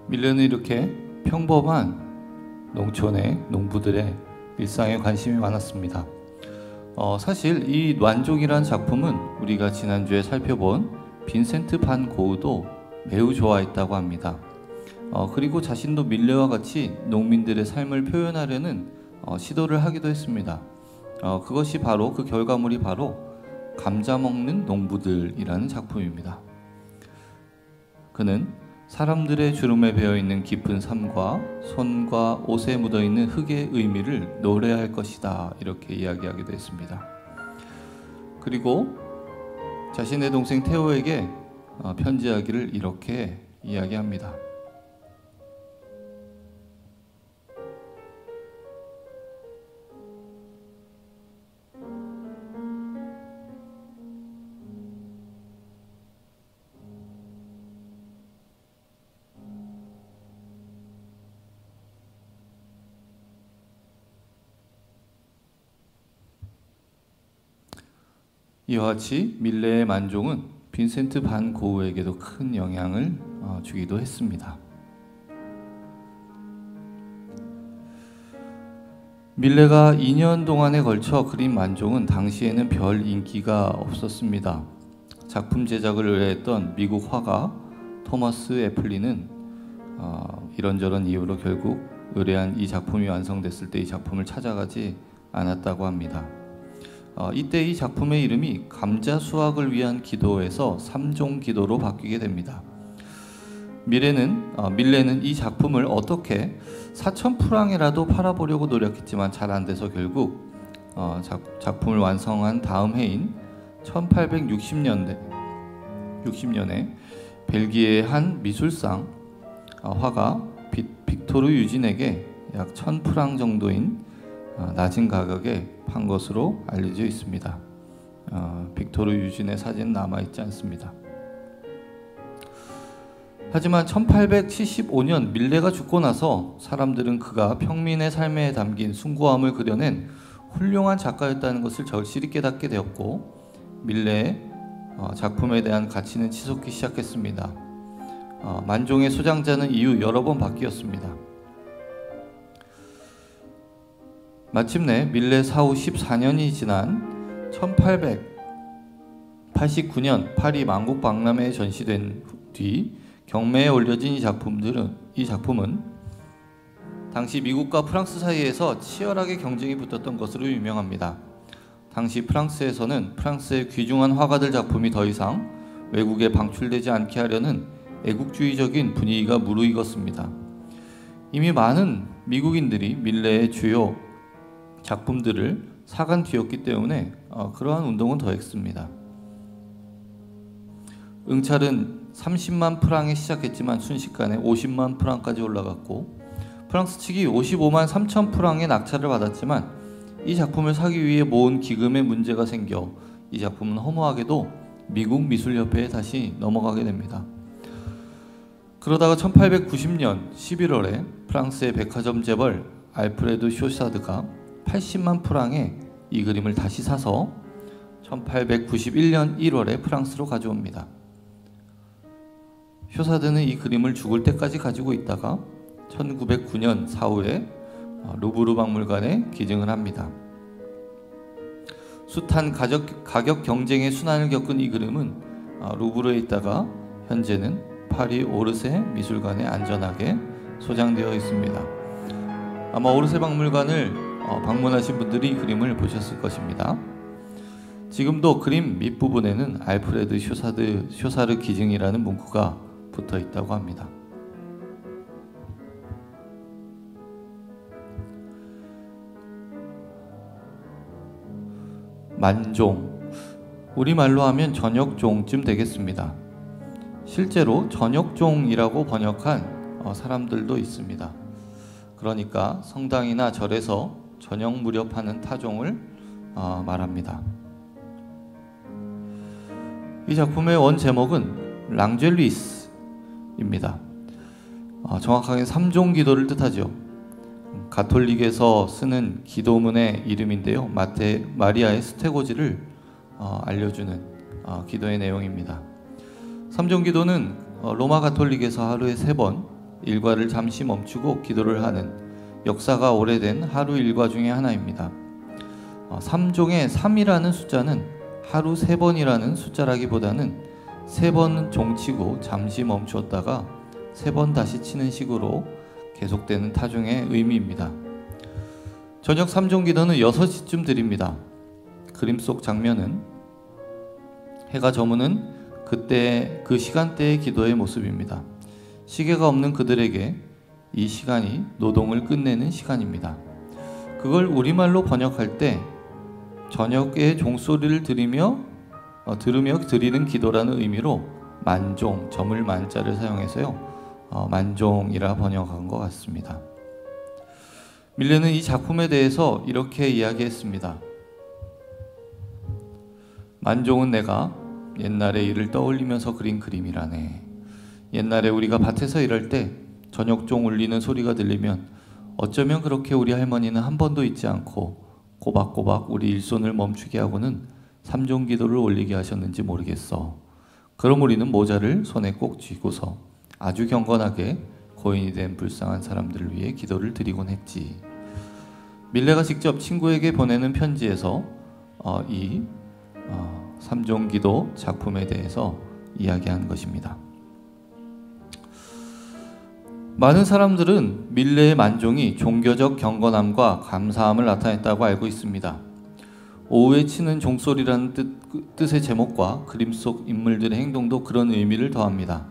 밀레는 이렇게 평범한 농촌의 농부들의 일상에 관심이 많았습니다. 사실 이 만종이라는 작품은 우리가 지난주에 살펴본 빈센트 반 고흐도 매우 좋아했다고 합니다. 그리고 자신도 밀레와 같이 농민들의 삶을 표현하려는 시도를 하기도 했습니다. 그것이 바로 그 결과물이 바로 감자 먹는 농부들이라는 작품입니다. 그는 사람들의 주름에 배어있는 깊은 삶과 손과 옷에 묻어있는 흙의 의미를 노래할 것이다, 이렇게 이야기하기도 했습니다. 그리고 자신의 동생 테오에게 편지하기를 이렇게 이야기합니다. 이와 같이 밀레의 만종은 빈센트 반 고흐에게도 큰 영향을 주기도 했습니다. 밀레가 2년 동안에 걸쳐 그린 만종은 당시에는 별 인기가 없었습니다. 작품 제작을 의뢰했던 미국 화가 토머스 애플리는 이런저런 이유로 결국 의뢰한 이 작품이 완성됐을 때 이 작품을 찾아가지 않았다고 합니다. 이때 이 작품의 이름이 감자 수확을 위한 기도에서 3종 기도로 바뀌게 됩니다. 밀레는 이 작품을 어떻게 4,000프랑이라도 팔아보려고 노력했지만 잘 안돼서 결국 작품을 완성한 다음 해인 1860년에 벨기에의 한 미술상 화가 빅토르 유진에게 약 1,000프랑 정도인 낮은 가격에 판 것으로 알려져 있습니다. 빅토르 유진의 사진은 남아있지 않습니다. 하지만 1875년 밀레가 죽고 나서 사람들은 그가 평민의 삶에 담긴 숭고함을 그려낸 훌륭한 작가였다는 것을 절실히 깨닫게 되었고 밀레의 작품에 대한 가치는 치솟기 시작했습니다. 만종의 소장자는 이후 여러 번 바뀌었습니다. 마침내 밀레 사후 14년이 지난 1889년 파리 만국 박람회에 전시된 뒤 경매에 올려진 이 작품은 당시 미국과 프랑스 사이에서 치열하게 경쟁이 붙었던 것으로 유명합니다. 당시 프랑스에서는 프랑스의 귀중한 화가들 작품이 더 이상 외국에 방출되지 않게 하려는 애국주의적인 분위기가 무르익었습니다. 이미 많은 미국인들이 밀레의 주요 작품들을 사간 뒤였기 때문에 그러한 운동은 더했습니다. 응찰은 30만 프랑에 시작했지만 순식간에 50만 프랑까지 올라갔고 프랑스 측이 55만 3천 프랑의 낙찰을 받았지만 이 작품을 사기 위해 모은 기금에 문제가 생겨 이 작품은 허무하게도 미국 미술협회에 다시 넘어가게 됩니다. 그러다가 1890년 11월에 프랑스의 백화점 재벌 알프레드 쇼사드가 80만 프랑에 이 그림을 다시 사서 1891년 1월에 프랑스로 가져옵니다. 쇼사드는 이 그림을 죽을 때까지 가지고 있다가 1909년 4월에 루브르 박물관에 기증을 합니다. 숱한 가격 경쟁의 순환을 겪은 이 그림은 루브르에 있다가 현재는 파리 오르세 미술관에 안전하게 소장되어 있습니다. 아마 오르세 박물관을 방문하신 분들이 이 그림을 보셨을 것입니다. 지금도 그림 밑부분에는 알프레드 쇼사르 기증이라는 문구가 붙어 있다고 합니다. 만종, 우리말로 하면 저녁종쯤 되겠습니다. 실제로 저녁종이라고 번역한 사람들도 있습니다. 그러니까 성당이나 절에서 저녁 무렵 하는 타종을 말합니다. 이 작품의 원 제목은 랑젤리스입니다. 정확하게 3종 기도를 뜻하죠. 가톨릭에서 쓰는 기도문의 이름인데요. 마리아의 스테고지를 알려주는 기도의 내용입니다. 3종 기도는 로마 가톨릭에서 하루에 3번 일과를 잠시 멈추고 기도를 하는 역사가 오래된 하루 일과 중에 하나입니다. 3종의 3이라는 숫자는 하루 3번이라는 숫자라기보다는 3번 종치고 잠시 멈추었다가 3번 다시 치는 식으로 계속되는 타종의 의미입니다. 저녁 3종 기도는 6시쯤 드립니다. 그림 속 장면은 해가 저무는 그때 그 시간대의 기도의 모습입니다. 시계가 없는 그들에게 이 시간이 노동을 끝내는 시간입니다. 그걸 우리말로 번역할 때 저녁에 종소리를 들으며 드리는 기도라는 의미로 만종, 점을 만자를 사용해서요. 만종이라 번역한 것 같습니다. 밀레는 이 작품에 대해서 이렇게 이야기했습니다. 만종은 내가 옛날의 일을 떠올리면서 그린 그림이라네. 옛날에 우리가 밭에서 일할 때 저녁종 울리는 소리가 들리면 어쩌면 그렇게 우리 할머니는 한 번도 잊지 않고 꼬박꼬박 우리 일손을 멈추게 하고는 삼종 기도를 올리게 하셨는지 모르겠어. 그럼 우리는 모자를 손에 꼭 쥐고서 아주 경건하게 고인이 된 불쌍한 사람들을 위해 기도를 드리곤 했지. 밀레가 직접 친구에게 보내는 편지에서 이 삼종기도 작품에 대해서 이야기한 것입니다. 많은 사람들은 밀레의 만종이 종교적 경건함과 감사함을 나타냈다고 알고 있습니다. 오후에 치는 종소리라는 뜻의 제목과 그림 속 인물들의 행동도 그런 의미를 더합니다.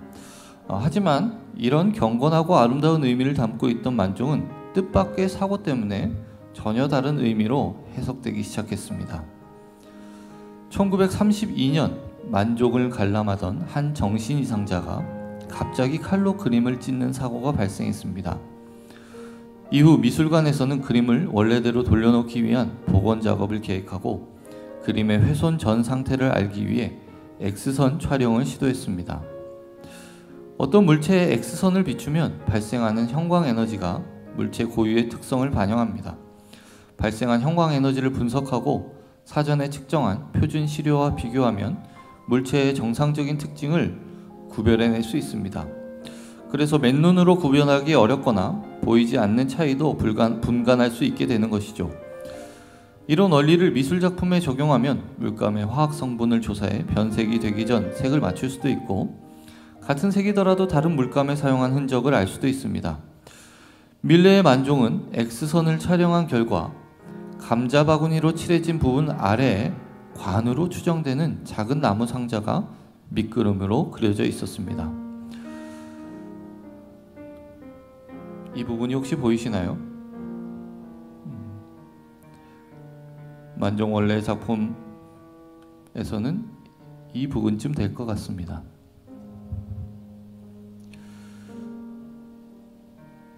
하지만 이런 경건하고 아름다운 의미를 담고 있던 만종은 뜻밖의 사고 때문에 전혀 다른 의미로 해석되기 시작했습니다. 1932년 만종을 관람하던 한 정신이상자가 갑자기 칼로 그림을 찢는 사고가 발생했습니다. 이후 미술관에서는 그림을 원래대로 돌려놓기 위한 복원 작업을 계획하고 그림의 훼손 전 상태를 알기 위해 X선 촬영을 시도했습니다. 어떤 물체에 X선을 비추면 발생하는 형광에너지가 물체 고유의 특성을 반영합니다. 발생한 형광에너지를 분석하고 사전에 측정한 표준 시료와 비교하면 물체의 정상적인 특징을 구별해낼 수 있습니다. 그래서 맨눈으로 구별하기 어렵거나 보이지 않는 차이도 분간할 수 있게 되는 것이죠. 이런 원리를 미술작품에 적용하면 물감의 화학 성분을 조사해 변색이 되기 전 색을 맞출 수도 있고 같은 색이더라도 다른 물감에 사용한 흔적을 알 수도 있습니다. 밀레의 만종은 X선을 촬영한 결과 감자 바구니로 칠해진 부분 아래에 관으로 추정되는 작은 나무 상자가 밑그림으로 그려져 있었습니다. 이 부분이 혹시 보이시나요? 만종 원래 작품에서는 이 부분쯤 될 것 같습니다.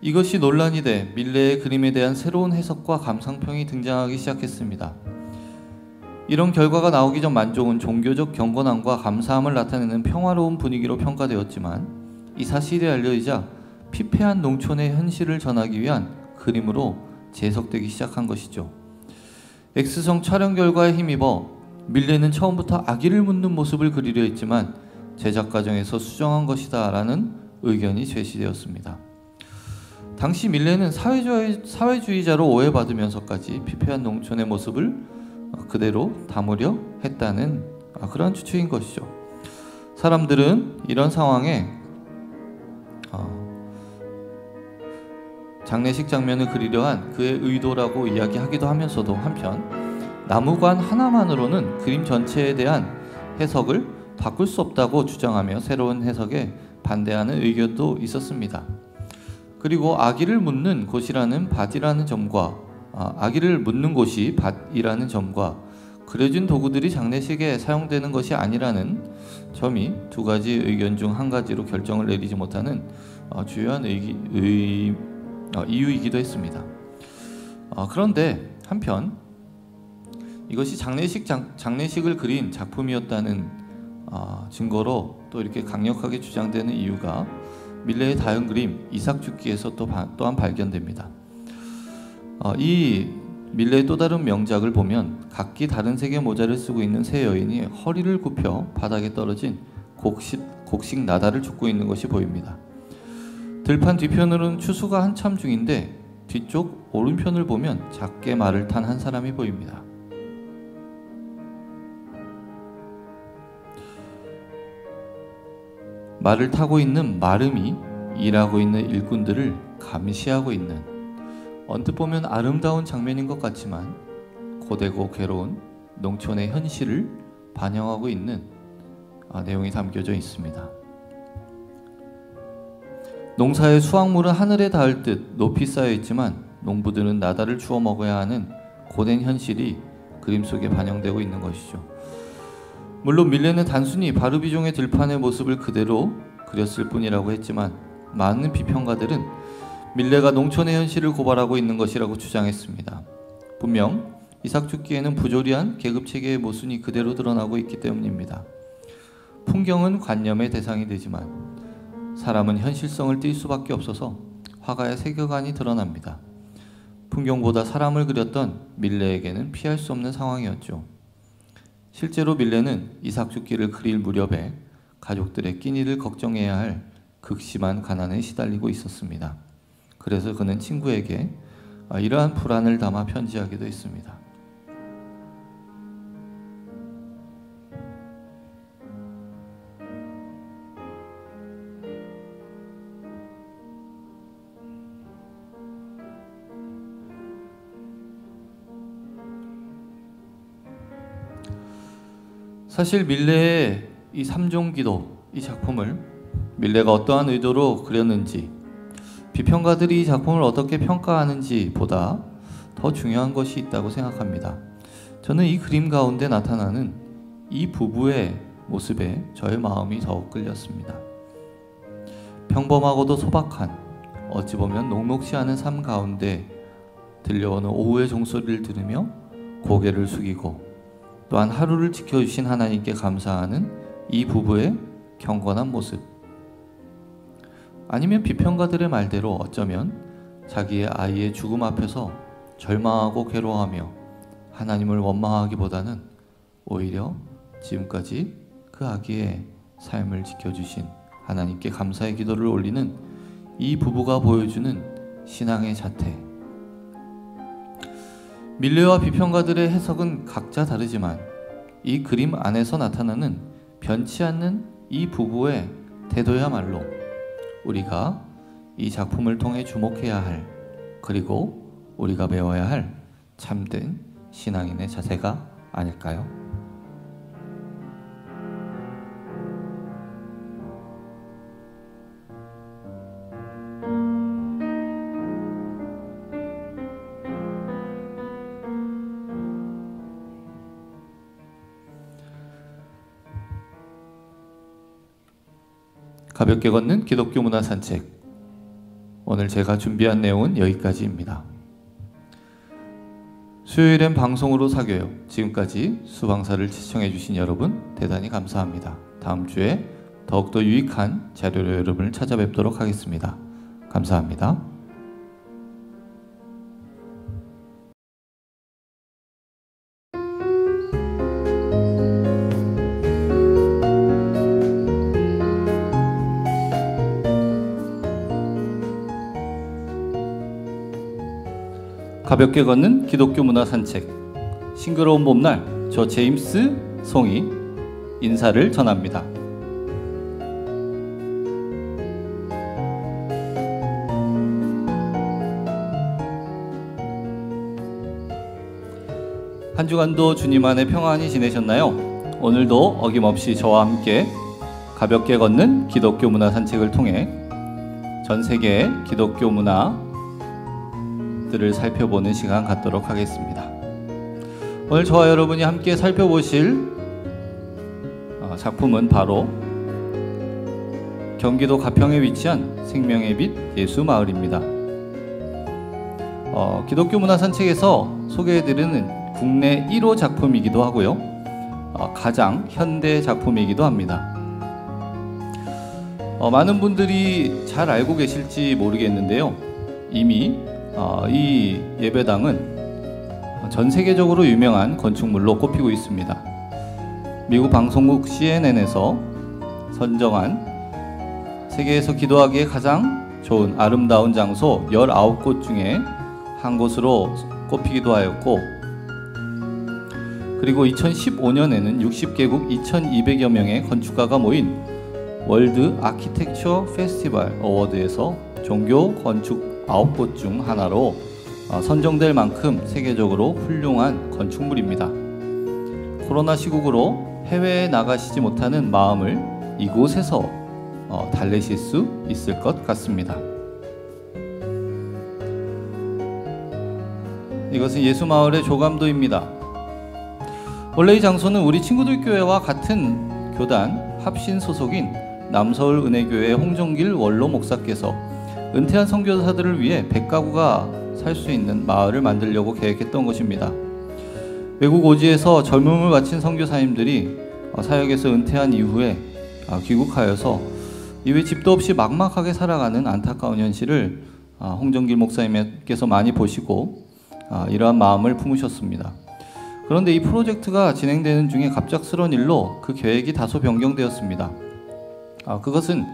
이것이 논란이 돼 밀레의 그림에 대한 새로운 해석과 감상평이 등장하기 시작했습니다. 이런 결과가 나오기 전 만종은 종교적 경건함과 감사함을 나타내는 평화로운 분위기로 평가되었지만 이 사실이 알려지자 피폐한 농촌의 현실을 전하기 위한 그림으로 재해석되기 시작한 것이죠. X성 촬영 결과에 힘입어 밀레는 처음부터 아기를 묻는 모습을 그리려 했지만 제작 과정에서 수정한 것이다 라는 의견이 제시되었습니다. 당시 밀레는 사회주의자로 오해받으면서까지 피폐한 농촌의 모습을 그대로 담으려 했다는 그런 추측인 것이죠. 사람들은 이런 상황에 장례식 장면을 그리려 한 그의 의도라고 이야기하기도 하면서도 한편 나무관 하나만으로는 그림 전체에 대한 해석을 바꿀 수 없다고 주장하며 새로운 해석에 반대하는 의견도 있었습니다. 그리고 아기를 묻는 곳이라는 밭이라는 점과 아기를 묻는 곳이 밭이라는 점과 그려진 도구들이 장례식에 사용되는 것이 아니라는 점이 두 가지 의견 중 한 가지로 결정을 내리지 못하는 주요한 이유이기도 했습니다. 그런데 한편 이것이 장례식을 그린 작품이었다는 증거로 또 이렇게 강력하게 주장되는 이유가 밀레의 다른 그림 이삭죽기에서 또한 발견됩니다. 이 밀레의 또 다른 명작을 보면 각기 다른 색의 모자를 쓰고 있는 세 여인이 허리를 굽혀 바닥에 떨어진 곡식 나달을 줍고 있는 것이 보입니다. 들판 뒤편으로는 추수가 한참 중인데 뒤쪽 오른편을 보면 작게 말을 탄 한 사람이 보입니다. 말을 타고 있는 마름이 일하고 있는 일꾼들을 감시하고 있는 언뜻 보면 아름다운 장면인 것 같지만 고되고 괴로운 농촌의 현실을 반영하고 있는 내용이 담겨져 있습니다. 농사의 수확물은 하늘에 닿을 듯 높이 쌓여 있지만 농부들은 나달을 주워 먹어야 하는 고된 현실이 그림 속에 반영되고 있는 것이죠. 물론 밀레는 단순히 바르비종의 들판의 모습을 그대로 그렸을 뿐이라고 했지만 많은 비평가들은 밀레가 농촌의 현실을 고발하고 있는 것이라고 주장했습니다. 분명 이삭죽기에는 부조리한 계급체계의 모순이 그대로 드러나고 있기 때문입니다. 풍경은 관념의 대상이 되지만 사람은 현실성을 띌 수밖에 없어서 화가의 세계관이 드러납니다. 풍경보다 사람을 그렸던 밀레에게는 피할 수 없는 상황이었죠. 실제로 밀레는 이삭 죽기를 그릴 무렵에 가족들의 끼니를 걱정해야 할 극심한 가난에 시달리고 있었습니다. 그래서 그는 친구에게 이러한 불안을 담아 편지하기도 했습니다. 사실 밀레의 이 3종 기도, 이 작품을 밀레가 어떠한 의도로 그렸는지, 비평가들이 이 작품을 어떻게 평가하는지 보다 더 중요한 것이 있다고 생각합니다. 저는 이 그림 가운데 나타나는 이 부부의 모습에 저의 마음이 더욱 끌렸습니다. 평범하고도 소박한, 어찌 보면 녹록지 않은 삶 가운데 들려오는 오후의 종소리를 들으며 고개를 숙이고 또한 하루를 지켜주신 하나님께 감사하는 이 부부의 경건한 모습, 아니면 비평가들의 말대로 어쩌면 자기의 아이의 죽음 앞에서 절망하고 괴로워하며 하나님을 원망하기보다는 오히려 지금까지 그 아기의 삶을 지켜주신 하나님께 감사의 기도를 올리는 이 부부가 보여주는 신앙의 자태. 밀레와 비평가들의 해석은 각자 다르지만 이 그림 안에서 나타나는 변치 않는 이 부부의 태도야말로 우리가 이 작품을 통해 주목해야 할, 그리고 우리가 배워야 할 참된 신앙인의 자세가 아닐까요? 가볍게 걷는 기독교 문화 산책. 오늘 제가 준비한 내용은 여기까지입니다. 수요일엔 방송으로 사교요. 지금까지 수방사를 시청해주신 여러분 대단히 감사합니다. 다음 주에 더욱더 유익한 자료로 여러분을 찾아뵙도록 하겠습니다. 감사합니다. 가볍게 걷는 기독교 문화 산책. 싱그러운 봄날, 저 제임스 송이 인사를 전합니다. 한 주간도 주님 안에 평안히 지내셨나요? 오늘도 어김없이 저와 함께 가볍게 걷는 기독교 문화 산책을 통해 전 세계의 기독교 문화 를 살펴보는 시간 갖도록 하겠습니다. 오늘 저와 여러분이 함께 살펴보실 작품은 바로 경기도 가평에 위치한 생명의 빛 예수마을입니다. 기독교 문화 산책에서 소개해드리는 국내 1호 작품이기도 하고요, 가장 현대 작품이기도 합니다. 많은 분들이 잘 알고 계실지 모르겠는데요, 이미 이 예배당은 전 세계적으로 유명한 건축물로 꼽히고 있습니다. 미국 방송국 CNN에서 선정한 세계에서 기도하기에 가장 좋은 아름다운 장소 19곳 중에 한 곳으로 꼽히기도 하였고, 그리고 2015년에는 60개국 2200여 명의 건축가가 모인 월드 아키텍처 페스티벌 어워드에서 종교 건축 9곳 중 하나로 선정될 만큼 세계적으로 훌륭한 건축물입니다. 코로나 시국으로 해외에 나가시지 못하는 마음을 이곳에서 달래실 수 있을 것 같습니다. 이것은 예수마을의 조감도입니다. 원래 이 장소는 우리 친구들 교회와 같은 교단 합신 소속인 남서울 은혜교회 홍정길 원로 목사께서 은퇴한 선교사들을 위해 100가구가 살 수 있는 마을을 만들려고 계획했던 것입니다. 외국 오지에서 젊음을 바친 선교사님들이 사역에서 은퇴한 이후에 귀국하여서 이후에 집도 없이 막막하게 살아가는 안타까운 현실을 홍정길 목사님께서 많이 보시고 이러한 마음을 품으셨습니다. 그런데 이 프로젝트가 진행되는 중에 갑작스러운 일로 그 계획이 다소 변경되었습니다. 그것은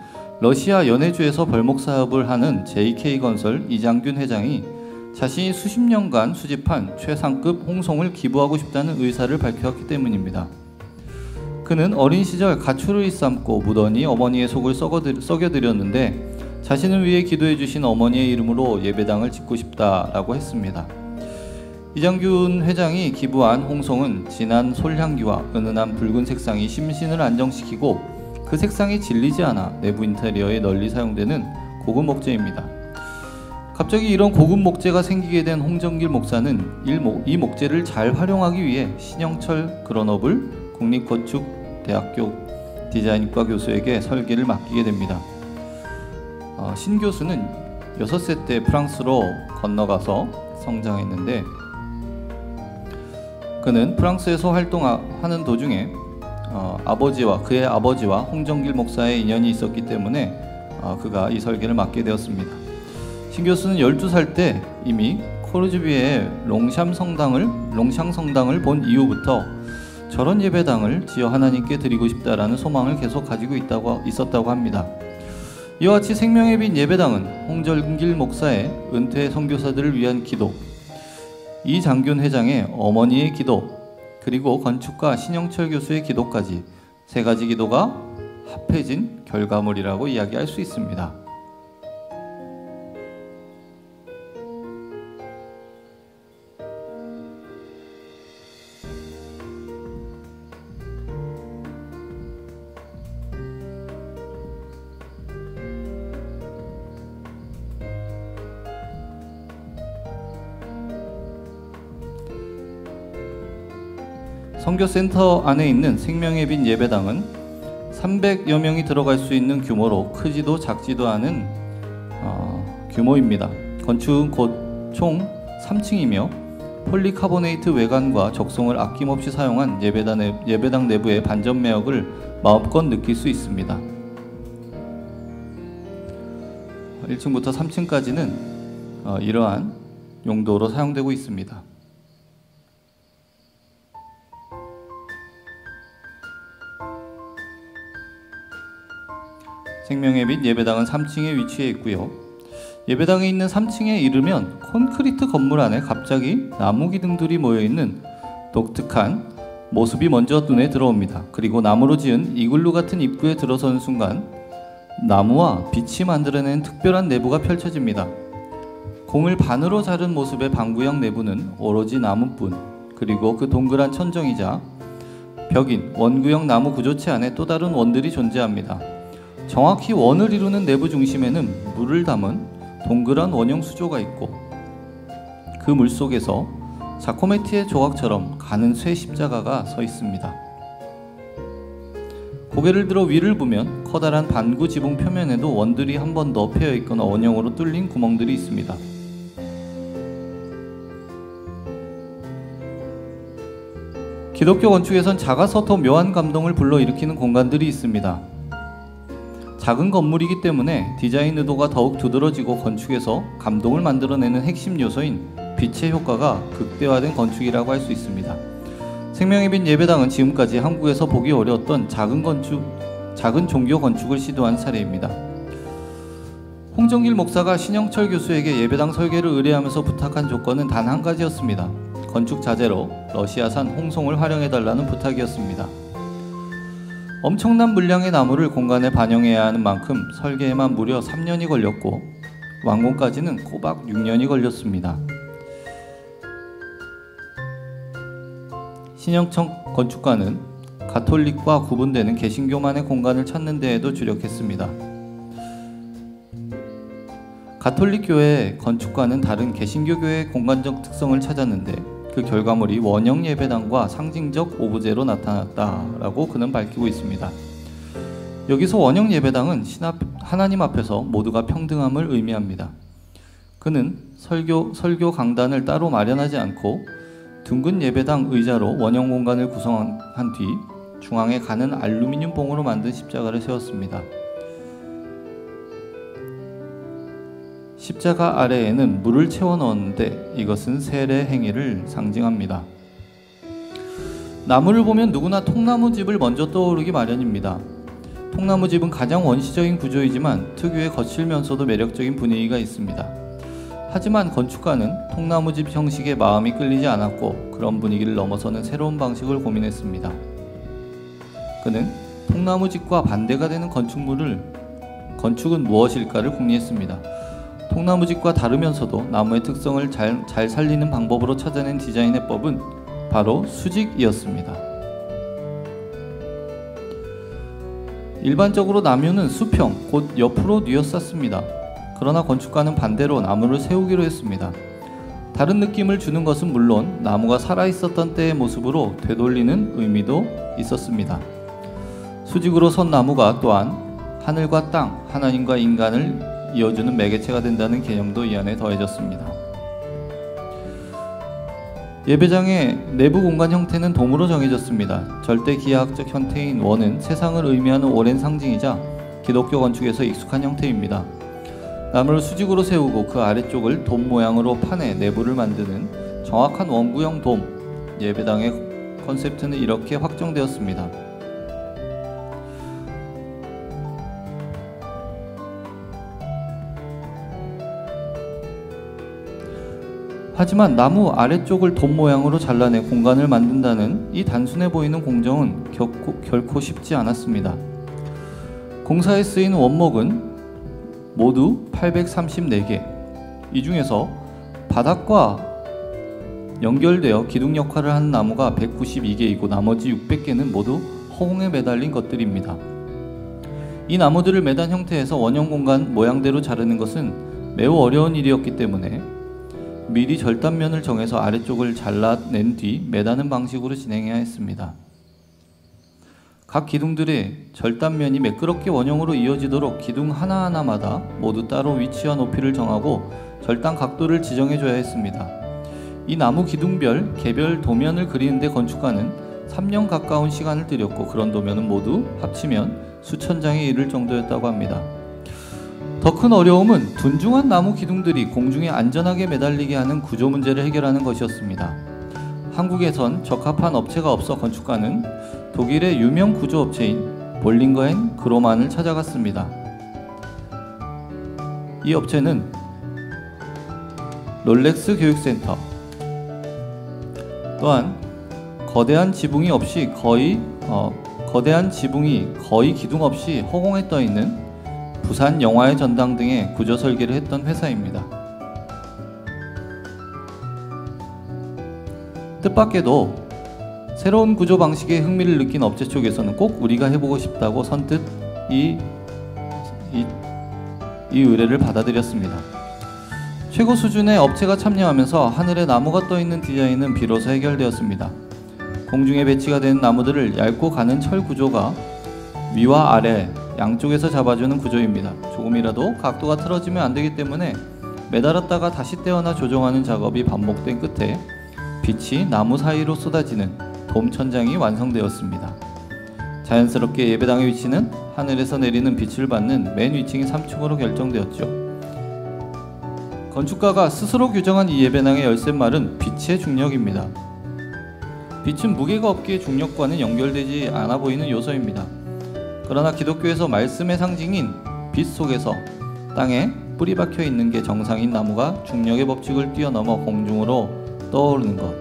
러시아 연해주에서 벌목 사업을 하는 JK건설 이장균 회장이 자신이 수십 년간 수집한 최상급 홍송을 기부하고 싶다는 의사를 밝혔기 때문입니다. 그는 어린 시절 가출을 일삼고 무던히 어머니의 속을 썩여드렸는데 자신을 위해 기도해 주신 어머니의 이름으로 예배당을 짓고 싶다라고 했습니다. 이장균 회장이 기부한 홍송은 진한 솔향기와 은은한 붉은 색상이 심신을 안정시키고 그 색상이 질리지 않아 내부 인테리어에 널리 사용되는 고급 목재입니다. 갑자기 이런 고급 목재가 생기게 된 홍정길 목사는 이 목재를 잘 활용하기 위해 신영철 그런업을 국립건축대학교 디자인과 교수에게 설계를 맡기게 됩니다. 신 교수는 6세 때 프랑스로 건너가서 성장했는데 그는 프랑스에서 활동하는 도중에 그의 아버지와 홍정길 목사의 인연이 있었기 때문에 그가 이 설계를 맡게 되었습니다. 신 교수는 12살 때 이미 코르즈비에의 롱샹 성당을 본 이후부터 저런 예배당을 지어 하나님께 드리고 싶다라는 소망을 계속 가지고 있었다고 합니다. 이와 같이 생명의 빛 예배당은 홍정길 목사의 은퇴 선교사들을 위한 기도, 이장균 회장의 어머니의 기도, 그리고 건축가 신영철 교수의 기도까지 세 가지 기도가 합해진 결과물이라고 이야기할 수 있습니다. 선교센터 안에 있는 생명의 빛 예배당은 300여 명이 들어갈 수 있는 규모로 크지도 작지도 않은 규모입니다. 건축은 곧 총 3층이며 폴리카보네이트 외관과 적송을 아낌없이 사용한 예배당 내부의 반전 매력을 마음껏 느낄 수 있습니다. 1층부터 3층까지는 이러한 용도로 사용되고 있습니다. 생명의 빛 예배당은 3층에 위치해 있고요. 예배당에 있는 3층에 이르면 콘크리트 건물 안에 갑자기 나무 기둥들이 모여있는 독특한 모습이 먼저 눈에 들어옵니다. 그리고 나무로 지은 이글루 같은 입구에 들어서는 순간 나무와 빛이 만들어낸 특별한 내부가 펼쳐집니다. 공을 반으로 자른 모습의 방구형 내부는 오로지 나무뿐, 그리고 그 동그란 천정이자 벽인 원구형 나무 구조체 안에 또 다른 원들이 존재합니다. 정확히 원을 이루는 내부 중심에는 물을 담은 동그란 원형 수조가 있고 그 물 속에서 자코메티의 조각처럼 가는 쇠 십자가가 서 있습니다. 고개를 들어 위를 보면 커다란 반구 지붕 표면에도 원들이 한 번 더 패여 있거나 원형으로 뚫린 구멍들이 있습니다. 기독교 건축에선 작아서 더 묘한 감동을 불러일으키는 공간들이 있습니다. 작은 건물이기 때문에 디자인 의도가 더욱 두드러지고 건축에서 감동을 만들어내는 핵심 요소인 빛의 효과가 극대화된 건축이라고 할 수 있습니다. 생명의 빛 예배당은 지금까지 한국에서 보기 어려웠던 작은 종교 건축을 시도한 사례입니다. 홍정길 목사가 신영철 교수에게 예배당 설계를 의뢰하면서 부탁한 조건은 단 한 가지였습니다. 건축 자재로 러시아산 홍송을 활용해달라는 부탁이었습니다. 엄청난 물량의 나무를 공간에 반영해야 하는 만큼 설계에만 무려 3년이 걸렸고 완공까지는 꼬박 6년이 걸렸습니다. 신영철 건축가는 가톨릭과 구분되는 개신교만의 공간을 찾는 데에도 주력했습니다. 가톨릭 교회의 건축과는 다른 개신교 교회의 공간적 특성을 찾았는데 그 결과물이 원형 예배당과 상징적 오브제로 나타났다라고 그는 밝히고 있습니다. 여기서 원형 예배당은 하나님 앞에서 모두가 평등함을 의미합니다. 그는 설교 강단을 따로 마련하지 않고 둥근 예배당 의자로 원형 공간을 구성한 뒤 중앙에 가는 알루미늄 봉으로 만든 십자가를 세웠습니다. 십자가 아래에는 물을 채워 넣었는데 이것은 세례 행위를 상징합니다. 나무를 보면 누구나 통나무집을 먼저 떠오르기 마련입니다. 통나무집은 가장 원시적인 구조이지만 특유의 거칠면서도 매력적인 분위기가 있습니다. 하지만 건축가는 통나무집 형식에 마음이 끌리지 않았고 그런 분위기를 넘어서는 새로운 방식을 고민했습니다. 그는 통나무집과 반대가 되는 건축은 무엇일까를 궁리했습니다. 통나무집과 다르면서도 나무의 특성을 잘 살리는 방법으로 찾아낸 디자인 해법은 바로 수직이었습니다. 일반적으로 나무는 수평, 곧 옆으로 뉘어쌌습니다. 그러나 건축가는 반대로 나무를 세우기로 했습니다. 다른 느낌을 주는 것은 물론 나무가 살아있었던 때의 모습으로 되돌리는 의미도 있었습니다. 수직으로 선 나무가 또한 하늘과 땅, 하나님과 인간을 이어주는 매개체가 된다는 개념도 이 안에 더해졌습니다. 예배당의 내부 공간 형태는 돔으로 정해졌습니다. 절대 기하학적 형태인 원은 세상을 의미하는 오랜 상징이자 기독교 건축에서 익숙한 형태입니다. 나무를 수직으로 세우고 그 아래쪽을 돔 모양으로 판에 내부를 만드는 정확한 원구형 돔, 예배당의 컨셉트는 이렇게 확정되었습니다. 하지만 나무 아래쪽을 돔 모양으로 잘라내 공간을 만든다는 이 단순해 보이는 공정은 결코 쉽지 않았습니다. 공사에 쓰인 원목은 모두 834개, 이 중에서 바닥과 연결되어 기둥 역할을 하는 나무가 192개이고 나머지 600개는 모두 허공에 매달린 것들입니다. 이 나무들을 매단 형태에서 원형 공간 모양대로 자르는 것은 매우 어려운 일이었기 때문에 미리 절단면을 정해서 아래쪽을 잘라낸 뒤 매다는 방식으로 진행해야 했습니다. 각 기둥들의 절단면이 매끄럽게 원형으로 이어지도록 기둥 하나하나마다 모두 따로 위치와 높이를 정하고 절단 각도를 지정해줘야 했습니다. 이 나무 기둥별 개별 도면을 그리는데 건축가는 3년 가까운 시간을 들였고 그런 도면은 모두 합치면 수천 장에 이를 정도였다고 합니다. 더 큰 어려움은 둔중한 나무 기둥들이 공중에 안전하게 매달리게 하는 구조 문제를 해결하는 것이었습니다. 한국에선 적합한 업체가 없어 건축가는 독일의 유명 구조업체인 볼링거 앤 그로만을 찾아갔습니다. 이 업체는 롤렉스 교육센터, 또한 거대한 지붕이 거의 기둥 없이 허공에 떠 있는 부산 영화의 전당 등의 구조 설계를 했던 회사입니다. 뜻밖에도 새로운 구조 방식에 흥미를 느낀 업체 쪽에서는 꼭 우리가 해보고 싶다고 선뜻 이 의뢰를 받아들였습니다. 최고 수준의 업체가 참여하면서 하늘에 나무가 떠있는 디자인은 비로소 해결되었습니다. 공중에 배치가 된 나무들을 얇고 가는 철 구조가 위와 아래 양쪽에서 잡아주는 구조입니다. 조금이라도 각도가 틀어지면 안되기 때문에 매달았다가 다시 떼어나 조정하는 작업이 반복된 끝에 빛이 나무 사이로 쏟아지는 돔 천장이 완성되었습니다. 자연스럽게 예배당의 위치는 하늘에서 내리는 빛을 받는 맨 위층인 3층으로 결정되었죠. 건축가가 스스로 규정한 이 예배당의 열쇠말은 빛의 중력입니다. 빛은 무게가 없기에 중력과는 연결되지 않아 보이는 요소입니다. 그러나 기독교에서 말씀의 상징인 빛 속에서 땅에 뿌리 박혀 있는 게 정상인 나무가 중력의 법칙을 뛰어넘어 공중으로 떠오르는 것,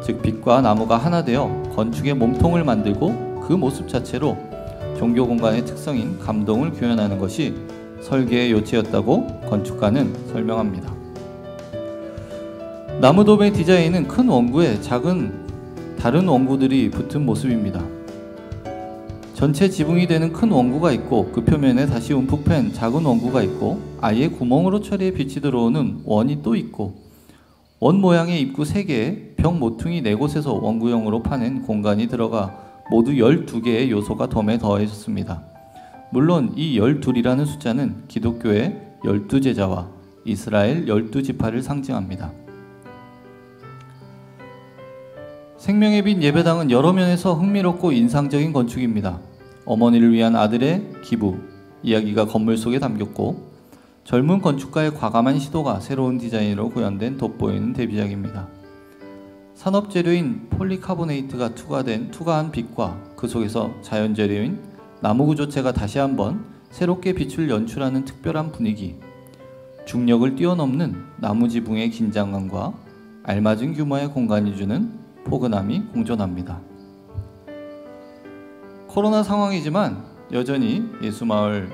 즉 빛과 나무가 하나 되어 건축의 몸통을 만들고 그 모습 자체로 종교 공간의 특성인 감동을 구현하는 것이 설계의 요체였다고 건축가는 설명합니다. 나무돔의 디자인은 큰 원구에 작은 다른 원구들이 붙은 모습입니다. 전체 지붕이 되는 큰 원구가 있고 그 표면에 다시 움푹 팬 작은 원구가 있고 아예 구멍으로 처리해 빛이 들어오는 원이 또 있고 원 모양의 입구 3개에 벽 모퉁이 4곳에서 원구형으로 파낸 공간이 들어가 모두 12개의 요소가 돔에 더해졌습니다. 물론 이 12이라는 숫자는 기독교의 12제자와 이스라엘 12지파를 상징합니다. 생명의 빛 예배당은 여러 면에서 흥미롭고 인상적인 건축입니다. 어머니를 위한 아들의 기부 이야기가 건물 속에 담겼고 젊은 건축가의 과감한 시도가 새로운 디자인으로 구현된 돋보이는 데뷔작입니다. 산업재료인 폴리카보네이트가 투과한 빛과 그 속에서 자연재료인 나무구조체가 다시 한번 새롭게 빛을 연출하는 특별한 분위기, 중력을 뛰어넘는 나무지붕의 긴장감과 알맞은 규모의 공간이 주는 포근함이 공존합니다. 코로나 상황이지만 여전히 예수마을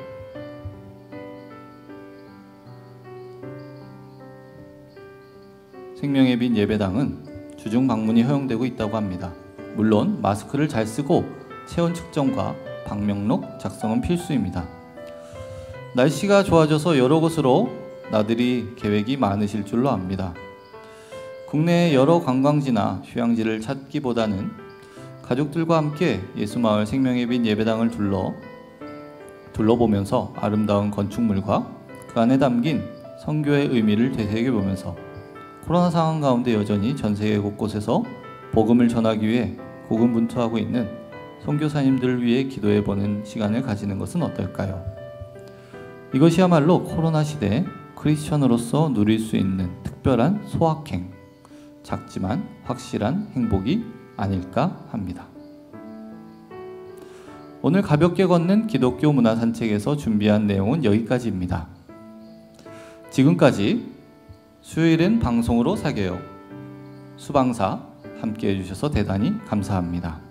생명의 빛 예배당은 주중 방문이 허용되고 있다고 합니다. 물론 마스크를 잘 쓰고 체온 측정과 방명록 작성은 필수입니다. 날씨가 좋아져서 여러 곳으로 나들이 계획이 많으실 줄로 압니다. 국내의 여러 관광지나 휴양지를 찾기보다는 가족들과 함께 예수마을 생명의 빛 예배당을 둘러보면서 아름다운 건축물과 그 안에 담긴 선교의 의미를 되새겨보면서 코로나 상황 가운데 여전히 전 세계 곳곳에서 복음을 전하기 위해 고군분투하고 있는 선교사님들을 위해 기도해보는 시간을 가지는 것은 어떨까요? 이것이야말로 코로나 시대에 크리스천으로서 누릴 수 있는 특별한 소확행, 작지만 확실한 행복이 아닐까 합니다. 오늘 가볍게 걷는 기독교 문화 산책에서 준비한 내용은 여기까지입니다. 지금까지 수요일엔 방송으로 사겨요. 수방사 함께 해주셔서 대단히 감사합니다.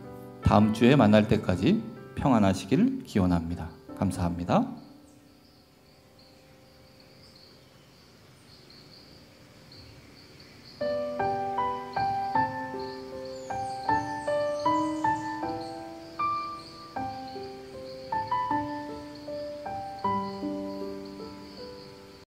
다음 주에 만날 때까지 평안하시기를 기원합니다. 감사합니다.